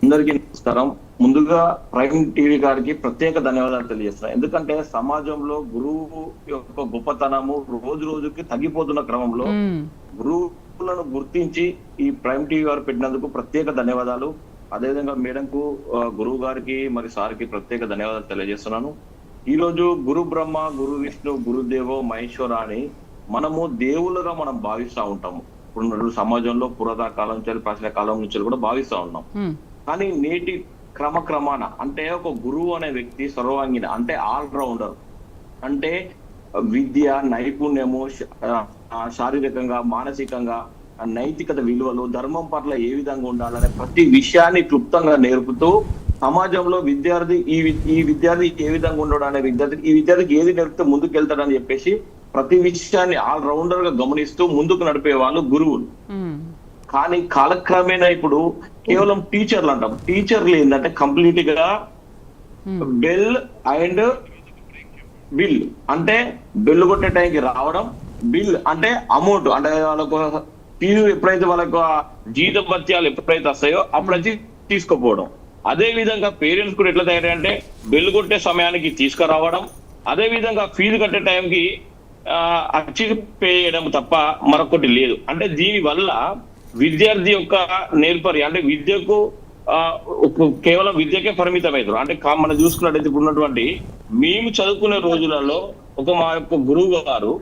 అందరికీ నమస్కారం. ముందుగా ప్రైమ్ టీవీ గారికి ప్రత్యేక ధన్యవాదాలు తెలియజేస్తున్నాను. ఎందుకంటే సమాజంలో గురువు యొక్క గొప్పతనము రోజు రోజుకి తగ్గిపోతున్న క్రమంలో గురువులను గుర్తించి ఈ ప్రైమ్ టీవీ గారు పెట్టినందుకు ప్రత్యేక ధన్యవాదాలు. అదేవిధంగా మేడంకు, గురువు గారికి మరి సార్కి ప్రత్యేక ధన్యవాదాలు తెలియజేస్తున్నాను. ఈ రోజు గురు బ్రహ్మ, గురు విష్ణు, గురుదేవో మహేశ్వర అని మనము దేవుళ్ళగా మనం భావిస్తూ ఉంటాము. ఇప్పుడు సమాజంలో పురాతన కాలం నుంచి ప్రాచీన కాలం నుంచి కూడా భావిస్తూ ఉన్నాం. కానీ నేటి క్రమక్రమాన అంటే ఒక గురువు అనే వ్యక్తి సర్వాంగిన, అంటే ఆల్రౌండర్, అంటే విద్య, నైపుణ్యము, శారీరకంగా, మానసికంగా, నైతికత విలువలు, ధర్మం పట్ల ఏ విధంగా ఉండాలనే ప్రతి విషయాన్ని క్లుప్తంగా నేర్పుతూ సమాజంలో విద్యార్థి ఈ విద్యార్థి ఏ విధంగా ఉండడం అనే ఈ విద్యార్థికి ఏది నేర్పితే ముందుకు వెళ్తాడని చెప్పేసి ప్రతి విషయాన్ని ఆల్రౌండర్ గా గమనిస్తూ ముందుకు నడిపే వాళ్ళు గురువులు. కానీ కాలక్రమేణా ఇప్పుడు కేవలం టీచర్లు అంటాం. టీచర్లు ఏంటంటే కంప్లీట్ గా బెల్ అండ్ బిల్, అంటే బెల్ కొట్టే టైంకి రావడం, బిల్ అంటే అమౌంట్, అంటే వాళ్ళకు ఫీజు ఎప్పుడైతే వాళ్ళకు జీతం భత్యాలు ఎప్పుడైతే వస్తాయో అప్పుడైతే తీసుకోపోవడం. అదే విధంగా పేరెంట్స్ కూడా ఎట్లా తయారంటే బెల్ కొట్టే సమయానికి తీసుకురావడం, అదే విధంగా ఫీజు కట్టే టైంకి అచ్చిపేయడం తప్ప మరొకటి లేదు. అంటే దీని వల్ల విద్యార్థి యొక్క నేర్పరి అంటే విద్యకు కేవలం విద్యకే పరిమితమవుతారు. అంటే మనం చూసుకున్నట్టయితే ఇప్పుడు ఉన్నటువంటి మేము చదువుకునే రోజులలో మా యొక్క గురువు గారు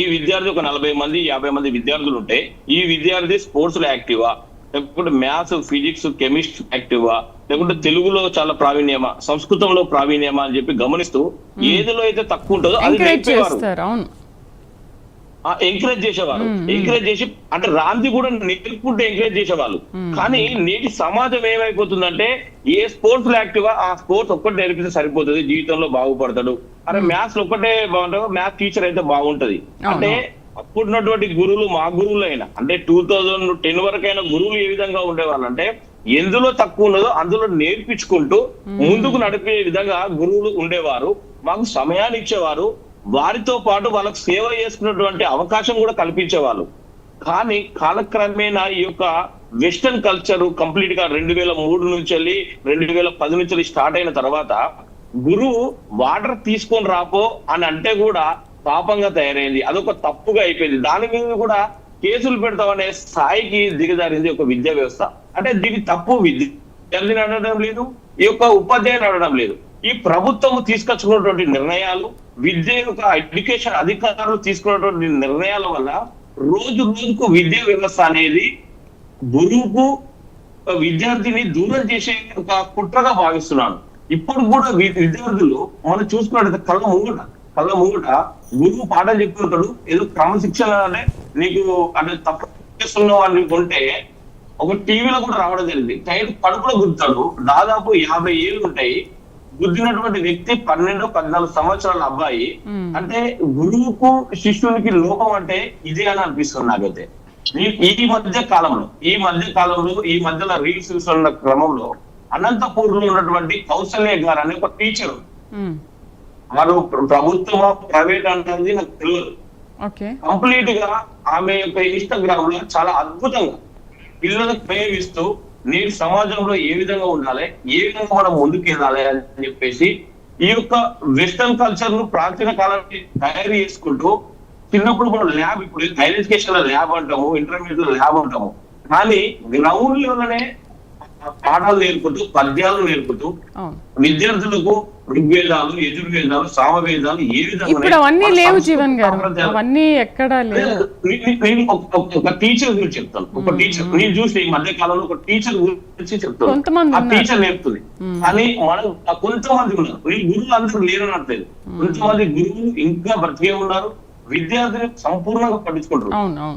ఈ విద్యార్థి ఒక 40 మంది 50 మంది విద్యార్థులు ఉంటే ఈ విద్యార్థి స్పోర్ట్స్ లో యాక్టివా, లేకుంటే మ్యాథ్స్ ఫిజిక్స్ కెమిస్ట్రీ యాక్టివా, లేకుంటే తెలుగులో చాలా ప్రావీణ్యమా, సంస్కృతంలో ప్రావీణ్యమా అని చెప్పి గమనిస్తూ ఏదిలో అయితే తక్కువ ఉంటుందో అది నేర్పేవారు, ఎంకరేజ్ చేసేవారు. ఎంకరేజ్ చేసి అంటే రాంది కూడా నేర్పుకుంటే ఎంకరేజ్ చేసేవాళ్ళు. కానీ నేటి సమాజం ఏమైపోతుందంటే ఏ స్పోర్ట్స్ లో యాక్టివా ఆ స్పోర్ట్స్ ఒక్కటి నేర్పిస్తే సరిపోతుంది, జీవితంలో బాగుపడతాడు. అరే మ్యాథ్స్ ఒక్కటే బాగుంటాడు, మ్యాథ్స్ టీచర్ అయితే బాగుంటది. అంటే అప్పుడున్నటువంటి గురువులు మా గురువులు అయినా అంటే 2010 వరకైనా గురువులు ఏ విధంగా ఉండేవాళ్ళు అంటే ఎందులో తక్కువ ఉన్నదో అందులో నేర్పించుకుంటూ ముందుకు నడిపే విధంగా గురువులు ఉండేవారు. మాకు సమయాన్ని ఇచ్చేవారు, వారితో పాటు వాళ్ళకు సేవ చేసుకున్నటువంటి అవకాశం కూడా కల్పించేవాళ్ళు. కానీ కాలక్రమేణా ఈ యొక్క వెస్టర్న్ కల్చర్ కంప్లీట్ గా 2003 నుంచి 2010 నుంచి స్టార్ట్ అయిన తర్వాత గురువు వాటర్ తీసుకొని రాపో అని అంటే కూడా పాపంగా తయారైంది, అదొక తప్పుగా అయిపోయింది. దాని మీద కూడా కేసులు పెడతామనే స్థాయికి దిగజారింది ఒక విద్యా వ్యవస్థ. అంటే దీని తప్పు విద్యార్థిని అనడం లేదు, ఈ యొక్క ఉపాధ్యాయుని అనడం లేదు. ఈ ప్రభుత్వం తీసుకొచ్చుకున్నటువంటి నిర్ణయాలు, విద్య యొక్క ఎడ్యుకేషన్ అధికారులు తీసుకున్నటువంటి నిర్ణయాల వల్ల రోజు రోజుకు విద్యా వ్యవస్థ అనేది గురువుకు విద్యార్థిని దూరం చేసే ఒక కుట్రగా భావిస్తున్నాను. ఇప్పుడు కూడా విద్యార్థులు మనం చూసుకున్నట్లయితే కళ్ళ ముంగట గురువు పాఠం చెప్పుకుంటాడు, ఏదో క్రమశిక్షణ అంటే నీకు అంటే తప్పు చేస్తున్నావు అని కొంటే ఒక టీవీలో కూడా రావడం జరిగింది. టైర్ కడుపులో గుర్తాడు, దాదాపు 50 ఏళ్ళు ఉంటాయి. గుద్దినటువంటి వ్యక్తి 12-14 సంవత్సరాల అబ్బాయి. అంటే గురువుకు శిష్యునికి లోపం అంటే ఇదే అని అనిపిస్తుంది నాకైతే. ఈ మధ్య కాలంలో ఈ మధ్యలో రీల్స్ చూస్తున్న క్రమంలో అనంతపూర్ లో ఉన్నటువంటి కౌశల్య గారు అనే ఒక టీచర్, వారు ప్రభుత్వ ప్రైవేట్ అనేది నాకు తెలియదు, కంప్లీట్ గా ఆమె యొక్క ఇన్స్టాగ్రామ్ లో చాలా అద్భుతంగా పిల్లలకు ప్రేమిస్తూ నేటి సమాజంలో ఏ విధంగా ఉండాలి, ఏ విధంగా మనం ముందుకు వెళ్ళాలి అని చెప్పేసి ఈ యొక్క వెస్టర్న్ కల్చర్ ను ప్రాచీన కాలాన్ని తయారు చేసుకుంటూ చిన్నప్పుడు మనం ల్యాబ్, ఇప్పుడు హైయర్ ఎడ్యుకేషన్ లో ల్యాబ్ అంటాము, ఇంటర్మీడియట్ లో ల్యాబ్ అంటాము, కానీ గ్రౌండ్ లోనే పాఠాలు నేర్పుతూ పద్యాలు నేర్పుతూ విద్యార్థులకు ఋగ్వేదాలు యజుర్వేదాలు సామవేదాలు ఏ విధంగా
అవన్నీ లేవు జీవన్ గారు, అవన్నీ ఎక్కడా లేవు.
నేను ఒక టీచర్ గురించి చెప్తాను. ఒక టీచర్ నేను చూసి ఈ మధ్య కాలంలో ఒక టీచర్ గురించి చెప్తాను. ఆ టీచర్ నేర్పుతుంది, కానీ మనం కొంతమంది ఉన్నారు, గురువులు అందరూ లేరనట్లేదు. కొంతమంది గురువులు ఇంకా బ్రతికే ఉన్నారు, విద్యార్థిని సంపూర్ణంగా పట్టించుకుంటారు.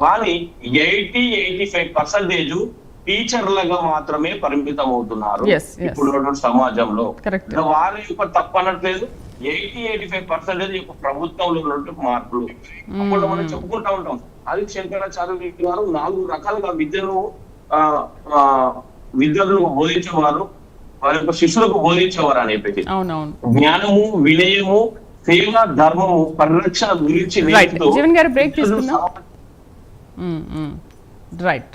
కానీ 80-85% టీచర్లుగా మాత్రమే పరిమితం అవుతున్నారు ఇప్పుడు సమాజంలో. వారి యొక్క తప్పు అనట్లేదు, 80-85% యొక్క ప్రభుత్వంలో ఉన్నటువంటి మార్పులు. అప్పుడు మనం చెప్పుకుంటా ఉంటాం, అది శంకరాచార్య గారు 4 రకాలుగా విద్యను విద్యార్థులకు బోధించేవారు, వారి యొక్క శిష్యులకు బోధించేవారు అని చెప్పేసి జ్ఞానము, వినయము, సేవ, ధర్మము, పరిరక్షణ గురించి
రైట్.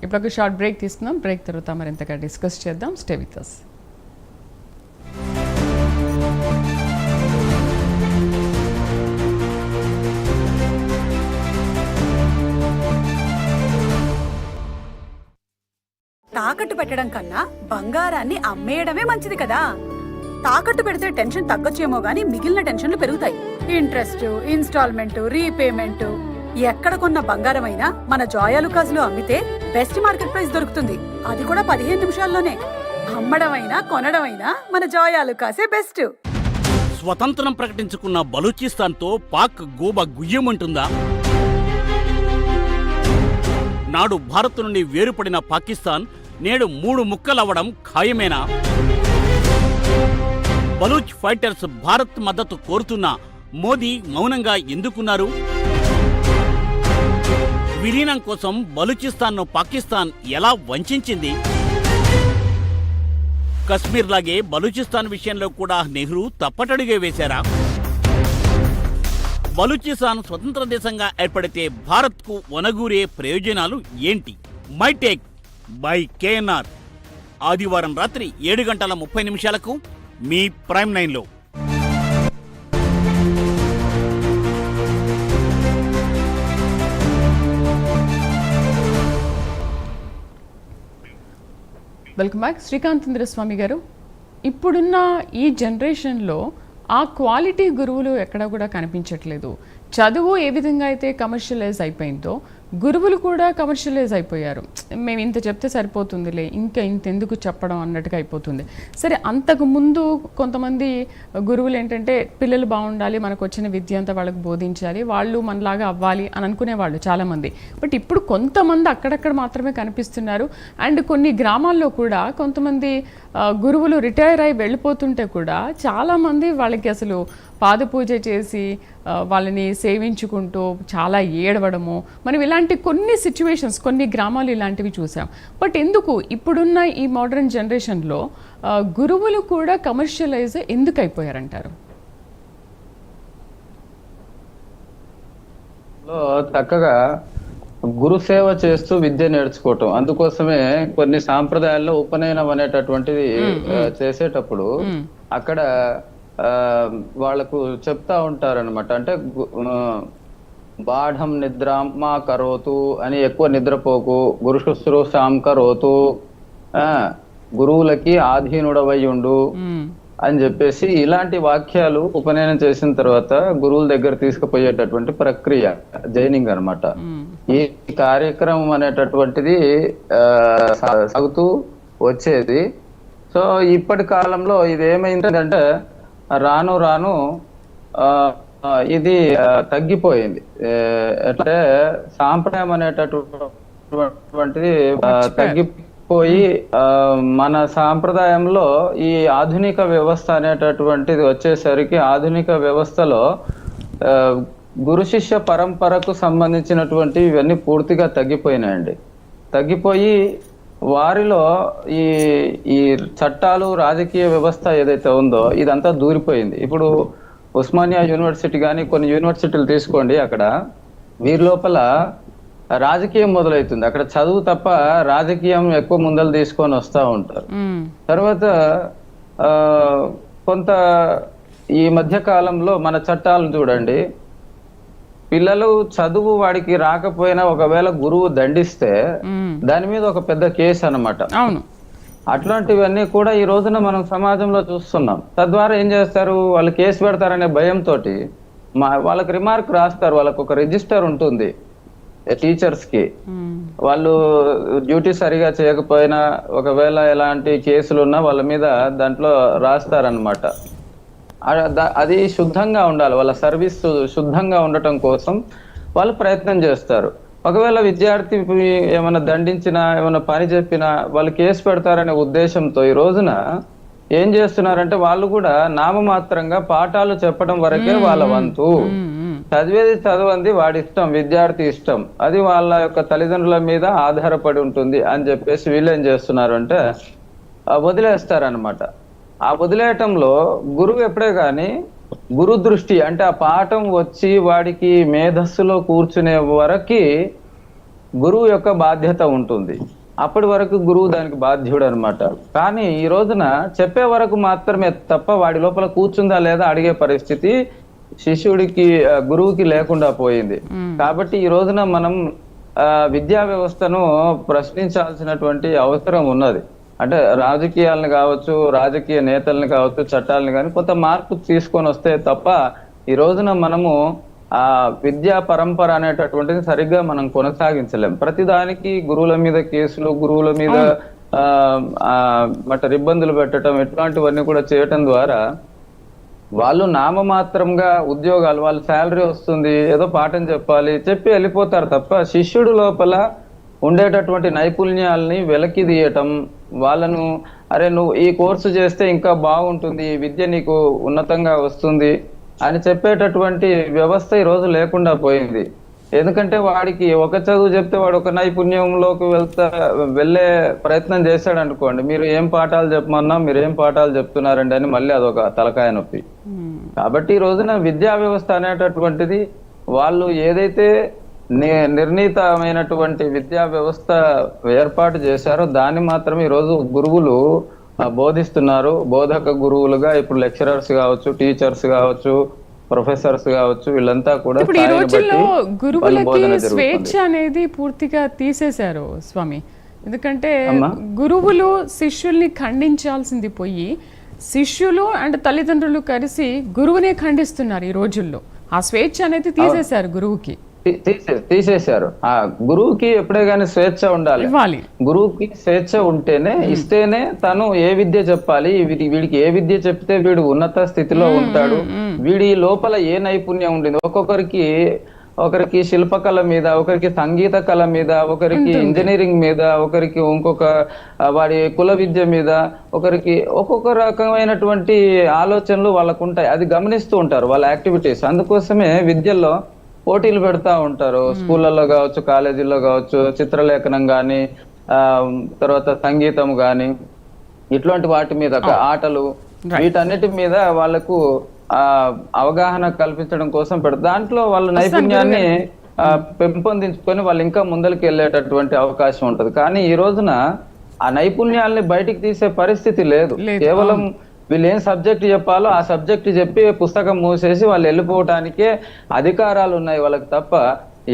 ఇప్పుడు ఒక షార్ట్ బ్రేక్ తీసుకుందాం. బ్రేక్ తర్వాత మరింతగా డిస్కస్ చేద్దాం. Stay with us.
తాకట్టు పెట్టడం కన్నా బంగారాన్ని అమ్మేయడమే మంచిది కదా. తాకట్టు పెడితే టెన్షన్ తగ్గొచ్చేమో గానీ మిగిలిన టెన్షన్లు పెరుగుతాయి. Interest, instalment, repayment. ఎక్కడ కొన్న బంగారం అయినా మన జోయాలుకాస్ లో అమ్మితే బెస్ట్ మార్కెట్ ప్రైస్ దొరుకుతుంది, అది కూడా 15 నిమిషాల్లోనే. అమ్మడమైనా కొనడమైనా మన జోయాలుకాసే బెస్ట్.
స్వతంత్రం ప్రకటించుకున్న బలూచిస్తాన్ తో పాక్ గోబ గుయ్యమంటుందా? నాడు భారత్ నుండి వేరుపడిన పాకిస్తాన్ నేడు 3 ముక్కలవ్వడం ఖాయమేనా? బలూచ్ ఫైటర్స్ భారత్ మద్దతు కోరుతున్నా మోదీ మౌనంగా ఎందుకున్నారు? విలీనం కోసం బలూచిస్తాన్ను పాకిస్తాన్ ఎలా వంచింది? కశ్మీర్ లాగే బలూచిస్తాన్ విషయంలో కూడా నెహ్రూ తప్పటడుగే వేశారా? బలూచిస్తాన్ స్వతంత్ర దేశంగా ఏర్పడితే భారత్కు ఒనగూరే ప్రయోజనాలు ఏంటి? మై టేక్ బై కేఎన్ఆర్ ఆదివారం రాత్రి 7:30 మీ ప్రైమ్ 9లో.
Welcome back. శ్రీకాంతేంద్ర స్వామి గారు, ఇప్పుడున్న ఈ జనరేషన్లో ఆ క్వాలిటీ గురువులు ఎక్కడా కూడా కనిపించట్లేదు. చదువు ఏ విధంగా అయితే కమర్షియలైజ్ అయిపోయిందో గురువులు కూడా కమర్షియలైజ్ అయిపోయారు. మేము ఇంత చెప్తే సరిపోతుందిలే, ఇంకా ఇంతెందుకు చెప్పడం అన్నట్టుగా అయిపోతుంది. సరే, అంతకు ముందు కొంతమంది గురువులు ఏంటంటే పిల్లలు బాగుండాలి, మనకు వచ్చిన విద్య అంతా వాళ్ళకి బోధించాలి, వాళ్ళు మనలాగా అవ్వాలి అని అనుకునేవాళ్ళు చాలామంది. బట్ ఇప్పుడు కొంతమంది అక్కడక్కడ మాత్రమే కనిపిస్తున్నారు. అండ్ కొన్ని గ్రామాల్లో కూడా కొంతమంది గురువులు రిటైర్ అయి వెళ్ళిపోతుంటే కూడా చాలామంది వాళ్ళకి అసలు పాదపూజ చేసి వాళ్ళని సేవించుకుంటూ చాలా ఏడవడము, మనం ఇలాంటి కొన్ని సిచ్యువేషన్స్, కొన్ని గ్రామాలు ఇలాంటివి చూసాం. బట్ ఎందుకు ఇప్పుడున్న ఈ మోడర్న్ జనరేషన్లో గురువులు కూడా కమర్షియలైజ్ ఎందుకు అయిపోయారంటారు?
చక్కగా గురు సేవ చేస్తూ విద్య నేర్చుకోవటం, అందుకోసమే కొన్ని సాంప్రదాయాల్లో ఉపనయనం అనేటటువంటిది చేసేటప్పుడు అక్కడ వాళ్ళకు చెప్తా ఉంటారనమాట. అంటే బాఢం నిద్రాం మా కరోతు అని, ఎక్కువ నిద్రపోకు, గురు శుశ్రూషాం కరోతు, గురువులకి ఆధీనుడవై ఉండు అని చెప్పేసి ఇలాంటి వాక్యాలు ఉపనయనం చేసిన తర్వాత గురువుల దగ్గర తీసుకుపోయేటటువంటి ప్రక్రియ జైనింగ్ అన్నమాట. ఈ కార్యక్రమం అనేటటువంటిది సాగుతూ వచ్చేది. సో ఇప్పటి కాలంలో ఇది ఏమైందంటే రాను రాను ఇది తగ్గిపోయింది. అంటే సాంప్రదాయం అనేటటువంటిది తగ్గిపోయి మన సాంప్రదాయంలో ఈ ఆధునిక వ్యవస్థ అనేటటువంటిది వచ్చేసరికి ఆధునిక వ్యవస్థలో గురు శిష్య పరంపరకు సంబంధించినటువంటి ఇవన్నీ పూర్తిగా తగ్గిపోయినాయండి. తగ్గిపోయి వారిలో ఈ చట్టాలు, రాజకీయ వ్యవస్థ ఏదైతే ఉందో ఇదంతా దూరిపోయింది. ఇప్పుడు ఉస్మానియా యూనివర్సిటీ కానీ కొన్ని యూనివర్సిటీలు తీసుకోండి, అక్కడ వీరి లోపల రాజకీయం మొదలవుతుంది. అక్కడ చదువు తప్ప రాజకీయం ఎక్కువ ముందలు తీసుకొని వస్తూ ఉంటారు. తర్వాత కొంత ఈ మధ్య కాలంలో మన చట్టాలను చూడండి, పిల్లలు చదువు వాడికి రాకపోయినా ఒకవేళ గురువు దండిస్తే దాని మీద ఒక పెద్ద కేసు అన్నమాట. అట్లాంటివన్నీ కూడా ఈ రోజున మనం సమాజంలో చూస్తున్నాం. తద్వారా ఏం చేస్తారు, వాళ్ళు కేసు పెడతారనే భయంతో వాళ్ళకి రిమార్క్ రాస్తారు. వాళ్ళకు ఒక రిజిస్టర్ ఉంటుంది టీచర్స్ కి, వాళ్ళు డ్యూటీ సరిగా చేయకపోయినా ఒకవేళ ఎలాంటి కేసులున్నా వాళ్ళ మీద దాంట్లో రాస్తారనమాట. అది శుద్ధంగా ఉండాలి, వాళ్ళ సర్వీస్ శుద్ధంగా ఉండటం కోసం వాళ్ళు ప్రయత్నం చేస్తారు. ఒకవేళ విద్యార్థి ఏమైనా దండించినా, ఏమైనా పని చెప్పినా వాళ్ళు కేసు పెడతారనే ఉద్దేశంతో ఈ రోజున ఏం చేస్తున్నారంటే వాళ్ళు కూడా నామమాత్రంగా పాఠాలు చెప్పడం వరకే వాళ్ళ వంతు. చదివేది చదవంది వాడి ఇష్టం, విద్యార్థి ఇష్టం, అది వాళ్ళ యొక్క తల్లిదండ్రుల మీద ఆధారపడి ఉంటుంది అని చెప్పేసి వీళ్ళు ఏం చేస్తున్నారు అంటే వదిలేస్తారనమాట. ఆ వదిలేయటంలో గురువు ఎప్పుడే కానీ గురు దృష్టి అంటే ఆ పాఠం వచ్చి వాడికి మేధస్సులో కూర్చునే వరకు గురువు యొక్క బాధ్యత ఉంటుంది. అప్పటి వరకు గురువు దానికి బాధ్యుడు అనమాట. కానీ ఈ రోజున చెప్పే వరకు మాత్రమే తప్ప వాడి లోపల కూర్చుందా లేదా అడిగే పరిస్థితి శిష్యుడికి, గురువుకి లేకుండా పోయింది. కాబట్టి ఈ రోజున మనం విద్యా వ్యవస్థను ప్రశ్నించాల్సినటువంటి అవసరం ఉన్నది. అంటే రాజకీయాలను కావచ్చు, రాజకీయ నేతలను కావచ్చు, చట్టాలను కానీ కొంత మార్పు తీసుకొని వస్తే తప్ప ఈ రోజున మనము ఆ విద్యా పరంపర అనేటటువంటిది సరిగ్గా మనం కొనసాగించలేం. ప్రతిదానికి గురువుల మీద కేసులు, గురువుల మీద ఇబ్బందులు పెట్టడం, ఇట్లాంటివన్నీ కూడా చేయటం ద్వారా వాళ్ళు నామమాత్రంగా ఉద్యోగాలు, వాళ్ళ శాలరీ వస్తుంది, ఏదో పాఠం చెప్పాలి, చెప్పి వెళ్ళిపోతారు తప్ప శిష్యుడు లోపల ఉండేటటువంటి నైపుణ్యాలని వెలకి తీయటం, వాళ్ళను అరే నువ్వు ఈ కోర్సు చేస్తే ఇంకా బాగుంటుంది, ఈ విద్య నీకు ఉన్నతంగా వస్తుంది అని చెప్పేటటువంటి వ్యవస్థ ఈ రోజు లేకుండా పోయింది. ఎందుకంటే వాడికి ఒక చదువు చెప్తే వాడు ఒక నైపుణ్యంలోకి వెళ్ళే ప్రయత్నం చేశాడు అనుకోండి, మీరు ఏం పాఠాలు చెప్పమన్నా మీరు ఏం పాఠాలు చెప్తున్నారండి అని మళ్ళీ అదొక తలకాయ నొప్పి. కాబట్టి ఈ రోజున విద్యా వ్యవస్థ అనేటటువంటిది వాళ్ళు ఏదైతే నిర్ణీతమైనటువంటి విద్యా వ్యవస్థ ఏర్పాటు చేశారో దాన్ని మాత్రం ఈ రోజు గురువులు బోధిస్తున్నారు. బోధక గురువులుగా ఇప్పుడు లెక్చరర్స్ కావచ్చు, టీచర్స్ కావచ్చు, ప్రొఫెసర్స్ కావచ్చు, వీళ్ళంతా కూడా
ఇప్పుడు ఈ రోజుల్లో గురువులకి స్వేచ్ఛ అనేది పూర్తిగా తీసేశారు స్వామి. ఎందుకంటే గురువులు శిష్యుల్ని ఖండించాల్సింది పోయి శిష్యులు అండ్ తల్లిదండ్రులు కలిసి గురువునే ఖండిస్తున్నారు ఈ రోజుల్లో. ఆ స్వేచ్ఛ అనేది తీసేశారు గురువుకి.
తీసేశారు. ఆ గురువుకి ఎప్పుడే గానీ స్వేచ్ఛ ఉండాలి. గురువుకి స్వేచ్ఛ ఉంటేనే ఇస్తేనే తను ఏ విద్య చెప్పాలి, వీడికి ఏ విద్య చెప్తే వీడు ఉన్నత స్థితిలో ఉంటాడు, వీడి లోపల ఏ నైపుణ్యం ఉండింది. ఒకరికి శిల్పకళ మీద, ఒకరికి సంగీత కళ మీద, ఒకరికి ఇంజనీరింగ్ మీద, ఒకరికి ఇంకొక వాడి కుల విద్య మీద, ఒకరికి ఒక్కొక్క రకమైనటువంటి ఆలోచనలు వాళ్ళకు ఉంటాయి. అది గమనిస్తూ ఉంటారు వాళ్ళ యాక్టివిటీస్. అందుకోసమే విద్యల్లో పోటీలు పెడతా ఉంటారు. స్కూళ్ళల్లో కావచ్చు, కాలేజీల్లో కావచ్చు, చిత్రలేఖనం కానీ, తర్వాత సంగీతం కానీ, ఇట్లాంటి వాటి మీద ఆటలు, వీటన్నిటి మీద వాళ్ళకు అవగాహన కల్పించడం కోసం పెడతారు. దాంట్లో వాళ్ళ నైపుణ్యాన్ని పెంపొందించుకొని వాళ్ళు ఇంకా ముందరికి వెళ్ళేటటువంటి అవకాశం ఉంటది. కానీ ఈ రోజున ఆ నైపుణ్యాలని బయటికి తీసే పరిస్థితి లేదు. కేవలం వీళ్ళు ఏం సబ్జెక్ట్ చెప్పాలో ఆ సబ్జెక్ట్ చెప్పి పుస్తకం మూసేసి వాళ్ళు వెళ్ళిపోవటానికే అధికారాలు ఉన్నాయి వాళ్ళకి తప్ప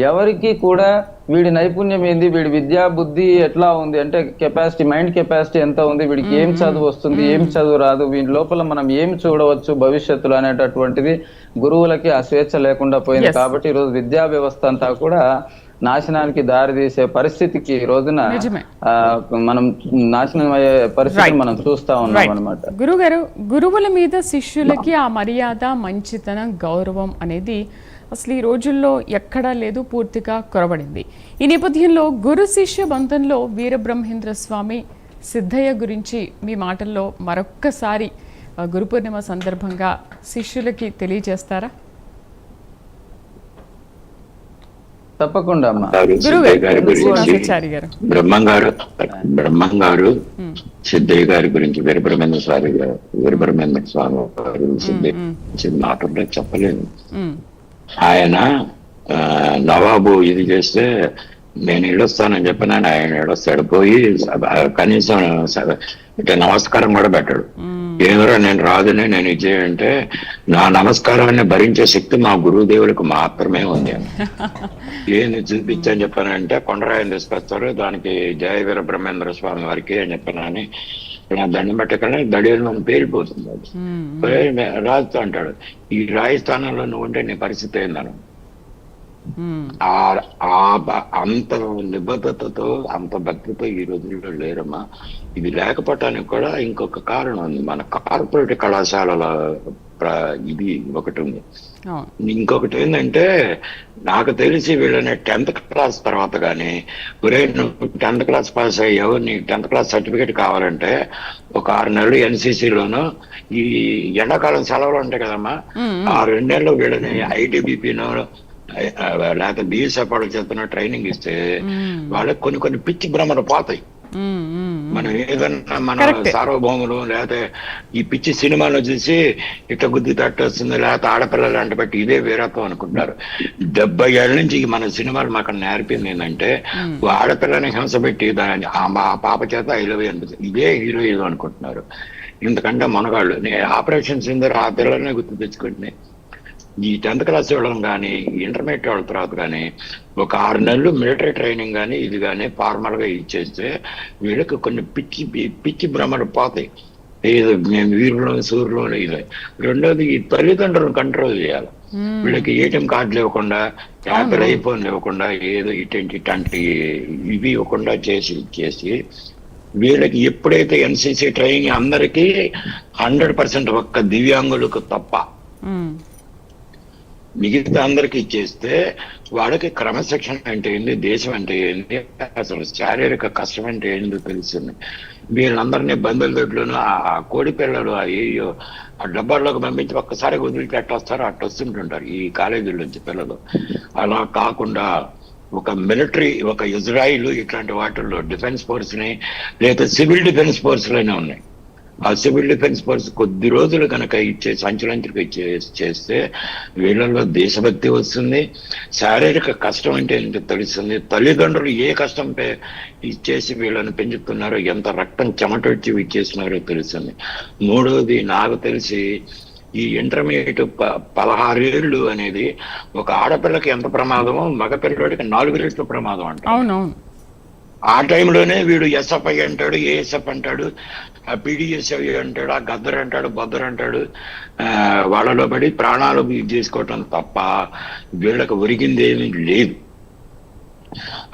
ఎవరికి కూడా వీడి నైపుణ్యం ఏంది, వీడి విద్యా బుద్ధి ఎట్లా ఉంది అంటే కెపాసిటీ, మైండ్ కెపాసిటీ ఎంత ఉంది, వీడికి ఏం చదువు వస్తుంది, ఏం చదువు రాదు, వీడి లోపల మనం ఏం చూడవచ్చు భవిష్యత్తులో అనేటటువంటిది గురువులకి ఆ స్వేచ్ఛ లేకుండా పోయింది. కాబట్టి ఈరోజు విద్యా వ్యవస్థ అంతా కూడా నాశనానికి దారి తీసే పరిస్థితికి ఈ రోజున మనం నాశనం అయ్యే పరిస్థితి మనం చూస్తా ఉన్నాం అనమాట.
గురుగారు, గురువుల మీద శిష్యులకి ఆ మర్యాద, మంచితనం, గౌరవం అనేది అసలు ఈ రోజుల్లో ఎక్కడా లేదు, పూర్తిగా కొరబడింది. ఈ నేపథ్యంలో గురు శిష్య బంధంలో వీరబ్రహ్మేంద్ర స్వామి, సిద్ధయ్య గురించి మీ మాటల్లో మరొక్కసారి గురు పూర్ణిమ సందర్భంగా శిష్యులకి తెలియజేస్తారా?
తప్పకుండా అమ్మా.
బ్రహ్మం గారు సిద్ధయ్య గారి గురించి, వీరబ్రహ్మేంద్ర స్వామి గారు, వీరబ్రహ్మేంద్ర స్వామి గారు సిద్ధయ్య మాటల్లో చెప్పలేను. ఆయన నవాబు ఇది చేస్తే నేను ఇళ్ళొస్తానని చెప్పిన ఆయన ఇళ్ళొస్తాడు, పోయి కనీసం ఇట్లా నమస్కారం కూడా పెట్టాడు. ఏమరా నేను రాదునే నేను ఇది అంటే నా నమస్కారాన్ని భరించే శక్తి మా గురుదేవులకు మాత్రమే ఉంది అని ఏంది చూపించని చెప్పానంటే కొండరాయిని తీసుకొస్తారు, దానికి జయ వీర బ్రహ్మేంద్ర స్వామి వారికి అని చెప్పానని దండం పెట్టగానే దడియలు మనం పేరిపోతుంది. అది రాజుతో అంటాడు, ఈ రాయి స్థానంలో నువ్వు ఉంటే నీ పరిస్థితి ఏందను. అంత నిబద్ధతతో, అంత భక్తితో ఈ రోజుల్లో లేరమ్మా. ఇది లేకపోవటానికి కూడా ఇంకొక కారణం ఉంది. మన కార్పొరేట్ కళాశాలల ఇది ఒకటి ఉంది. ఇంకొకటి ఏంటంటే నాకు తెలిసి వీళ్ళని 10th క్లాస్ తర్వాత కానీ ఒరే నువ్వు 10th క్లాస్ పాస్ అయ్యావు, నీ 10th క్లాస్ సర్టిఫికేట్ కావాలంటే ఒక 6 నెలలు ఎన్సీసీలోనూ ఈ ఎండాకాలం సెలవులు ఉంటాయి కదమ్మా, ఆ 2 నెలలు వీళ్ళని ఐటీబీపీనో లేకపోతే బిఎస్ఎఫ్ చేస్తున్న ట్రైనింగ్ ఇస్తే వాళ్ళకి కొన్ని పిచ్చి భ్రమలు పోతాయి. మనం ఏదన్నా మన సార్వభౌములు లేకపోతే ఈ పిచ్చి సినిమాలో చూసి ఇట్లా గుద్ది తట్టొస్తుంది, లేకపోతే ఆడపిల్లలు అంట బట్టి ఇదే వీరత్వం అనుకుంటారు. 70 ఏళ్ళ నుంచి మన సినిమాలు మాకు నేర్పింది ఏంటంటే ఆడపిల్లని హింస పెట్టి దాని ఆ పాప చేత ఐలవి అనిపిస్తుంది, ఇదే హీరోయిజం అనుకుంటున్నారు. ఎందుకంటే మనగాళ్ళు ఆపరేషన్ సిందర్ ఆ పిల్లలనే గుర్తు తెచ్చుకుంటున్నాయి. ఈ 10th క్లాస్ వెళ్ళడం కానీ ఇంటర్మీడియట్ వాళ్ళ తర్వాత కానీ ఒక 6 నెలలు మిలిటరీ ట్రైనింగ్ కానీ ఇది కానీ ఫార్మల్ గా ఇచ్చేస్తే వీళ్ళకి కొన్ని పిచ్చి భ్రమలు పోతాయి. ఏదో మేము వీరులో సూర్యులో ఇదే. రెండోది ఈ తల్లిదండ్రులను కంట్రోల్ చేయాలి. వీళ్ళకి ఏటీఎం కార్డులు ఇవ్వకుండా, యాపిల్ ఐఫోన్లు ఇవ్వకుండా, ఏదో ఇట్లాంటి ఇవి ఇవ్వకుండా చేసి వీళ్ళకి ఎప్పుడైతే ఎన్సీసీ ట్రైనింగ్ అందరికీ 100% ఒక్క దివ్యాంగులకు తప్ప మిగతా అందరికి ఇచ్చేస్తే వాళ్ళకి క్రమశిక్షణ అంటే ఏంది, దేశం అంటే ఏంది, అసలు శారీరక కష్టం అంటే ఏందో తెలుస్తుంది. వీళ్ళందరినీ బంధువుల దొడ్లోనూ ఆ కోడి పిల్లలు అయ్యో ఆ డబ్బాల్లోకి పంపించి ఒక్కసారి వదిలికి అట్టొస్తారు, అట్టొస్తుంటుంటారు ఈ కాలేజీల నుంచి పిల్లలు. అలా కాకుండా ఒక మిలిటరీ, ఒక ఇజ్రాయిల్ ఇట్లాంటి వాటిల్లో డిఫెన్స్ ఫోర్స్ ని లేదా సివిల్ డిఫెన్స్ ఫోర్స్ లోనే ఉన్నాయి. ఆ సివిల్ డిఫెన్స్ ఫోర్స్ కొద్ది రోజులు కనుక సంచలనంగా చేస్తే వీళ్ళలో దేశభక్తి వస్తుంది, శారీరక కష్టం అంటే ఏంటో తెలుస్తుంది, తల్లిదండ్రులు ఏ కష్టం ఇచ్చేసి వీళ్ళని పెంచుతున్నారో, ఎంత రక్తం చెమటొచ్చి ఇచ్చేస్తున్నారో తెలుస్తుంది. మూడవది నాకు తెలిసి ఈ ఇంటర్మీడియట్ 16 ఏళ్ళు అనేది ఒక ఆడపిల్లకి ఎంత ప్రమాదమో మగపిల్లడికి 4 రెట్లు ప్రమాదం అంట. ఆ టైంలోనే వీడు ఎస్ఎఫ్ఐ అంటాడు, ఏఎస్ఎఫ్ అంటాడు, ఆ పీడిఎస్ఐ అంటాడు, ఆ గద్దర్ అంటాడు, బద్దర్ అంటాడు. వాళ్ళలో పడి ప్రాణాలు చేసుకోవటం తప్ప వీళ్ళకి ఒరిగింది ఏమీ లేదు.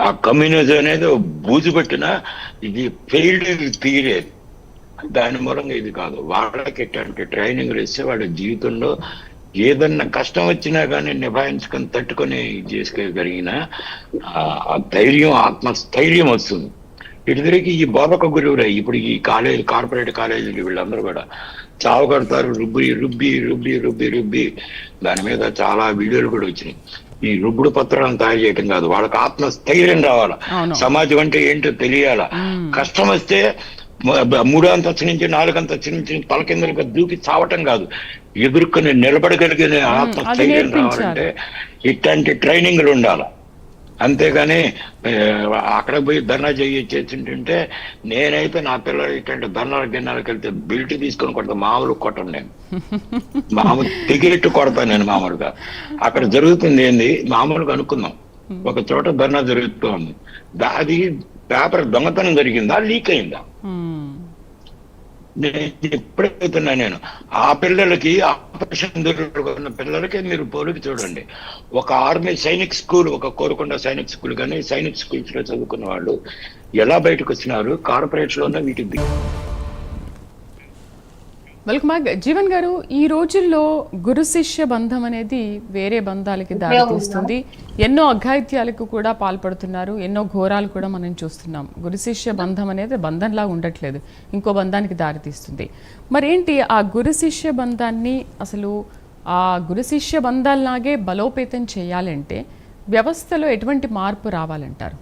ఆ కమ్యూనిజం అనేది బూజు పెట్టిన ఇది ఫెయిల్డ్ థియరీ. దాని మూలంగా ఇది కాదు. వాళ్ళకి ఎట్లాంటి ట్రైనింగ్లు ఇస్తే వాళ్ళ జీవితంలో ఏదన్నా కష్టం వచ్చినా కానీ నిభాయించుకొని తట్టుకొని చేసుకోగలిగిన ధైర్యం, ఆత్మస్థైర్యం వస్తుంది. ఇటు తిరిగి ఈ బోధక గురువులే ఇప్పుడు ఈ కాలేజీ, కార్పొరేట్ కాలేజీలు వీళ్ళందరూ కూడా చావు కడతారు, రుబ్బి రుబ్బి రుబ్బి రుబ్బి రుబ్బి. దాని మీద చాలా వీడియోలు కూడా వచ్చినాయి. ఈ రుబ్బుడు పత్రాలను తయారు చేయటం కాదు, వాళ్ళకి ఆత్మస్థైర్యం రావాలా, సమాజం అంటే ఏంటో తెలియాలా. కష్టం వస్తే 3వ అంతస్తు నుంచి 4వ అంతస్తు నుంచి తలకిందలుగా దూకి చావటం కాదు, ఎదుర్కొని నిలబడగలిగిన ఆత్మస్థైర్యం రావాలంటే ఇట్లాంటి ట్రైనింగ్లు ఉండాలి. అంతేగాని అక్కడ పోయి ధర్నా చేస్తుంటే నేనైతే నా పిల్లలు ఇట్లాంటి ధర్నాల గిన్నెలకు వెళ్తే బెల్ట్ తీసుకొని కొడతా, మామూలు కొట్టను నేను, మామూలు తెగిరెట్టు కొడతాను నేను. మామూలుగా అక్కడ జరుగుతుంది ఏంది మామూలుగా అనుకుందాం, ఒక చోట ధర్నా జరుగుతుంది, అది పేపర్ దొంగతనం జరిగిందా, లీక్ అయిందా? నేను ఎప్పుడైతున్నా నేను ఆ పిల్లలకి, ఆపరేషన్ జరుగుతున్న పిల్లలకి మీరు పోలికి చూడండి. ఒక ఆర్మీ సైనిక్ స్కూల్, ఒక కోరుకొండ సైనిక్ స్కూల్ కానీ సైనిక్ స్కూల్స్ లో చదువుకున్న వాళ్ళు ఎలా బయటకు వచ్చినారు? కార్పొరేట్స్ లోనే వీటికి.
Welcome back. జీవన్ గారు, ఈ రోజుల్లో గురు శిష్య బంధం అనేది వేరే బంధాలకి దారితీస్తుంది. ఎన్నో అఘాయిత్యాలకు కూడా పాల్పడుతున్నారు, ఎన్నో ఘోరాలు కూడా మనం చూస్తున్నాం. గురు శిష్య బంధం అనేది బంధంలా ఉండట్లేదు, ఇంకో బంధానికి దారితీస్తుంది. మరేంటి ఆ గురు శిష్య బంధాన్ని, అసలు ఆ గురు శిష్య బంధాలలాగే బలోపేతం చేయాలంటే వ్యవస్థలో ఎటువంటి మార్పు రావాలంటారు?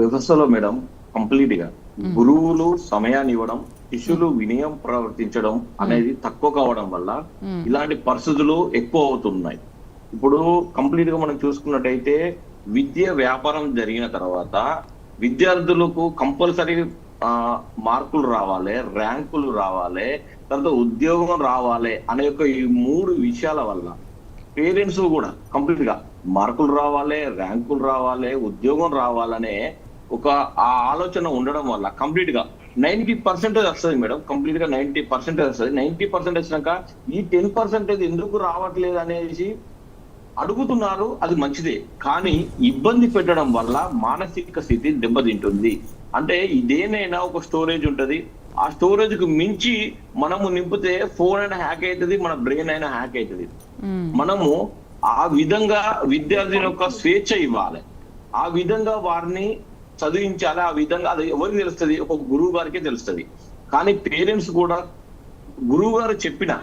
వ్యవస్థలో మేడం కంప్లీట్ గా గురువులు సమయాన్ని ఇవ్వడం, శిష్యులు వినయం ప్రవర్తించడం అనేది తక్కువ కావడం వల్ల ఇలాంటి పరిస్థితులు ఎక్కువ అవుతున్నాయి. ఇప్పుడు కంప్లీట్ గా మనం చూసుకున్నట్టయితే విద్య వ్యాపారం జరిగిన తర్వాత విద్యార్థులకు కంపల్సరీ మార్కులు రావాలి, ర్యాంకులు రావాలి, తర్వాత ఉద్యోగం రావాలి అనే ఈ 3 విషయాల వల్ల పేరెంట్స్ కూడా కంప్లీట్ గా మార్కులు రావాలి, ర్యాంకులు రావాలి, ఉద్యోగం రావాలనే ఒక ఆ ఆలోచన ఉండడం వల్ల కంప్లీట్ గా 90% వస్తుంది మేడం. కంప్లీట్ గా 90% వస్తుంది. 90% వచ్చినాక ఈ 10% ఎందుకు రావట్లేదు అనేసి అడుగుతున్నారు. అది మంచిదే, కానీ ఇబ్బంది పెట్టడం వల్ల మానసిక స్థితి దెబ్బతింటుంది. అంటే ఇదేనైనా ఒక స్టోరేజ్ ఉంటది, ఆ స్టోరేజ్ కు మించి మనము నింపితే ఫోన్ అయినా హ్యాక్ అవుతుంది, మన బ్రెయిన్ అయినా హ్యాక్ అవుతుంది. మనము ఆ విధంగా విద్యార్థి యొక్క స్వేచ్ఛ ఇవ్వాలి, ఆ విధంగా వారిని చదివించాలి. ఆ విధంగా అది ఎవరికి తెలుస్తుంది? ఒక గురువు గారికే తెలుస్తుంది. కానీ పేరెంట్స్ కూడా గురువు గారు చెప్పినా,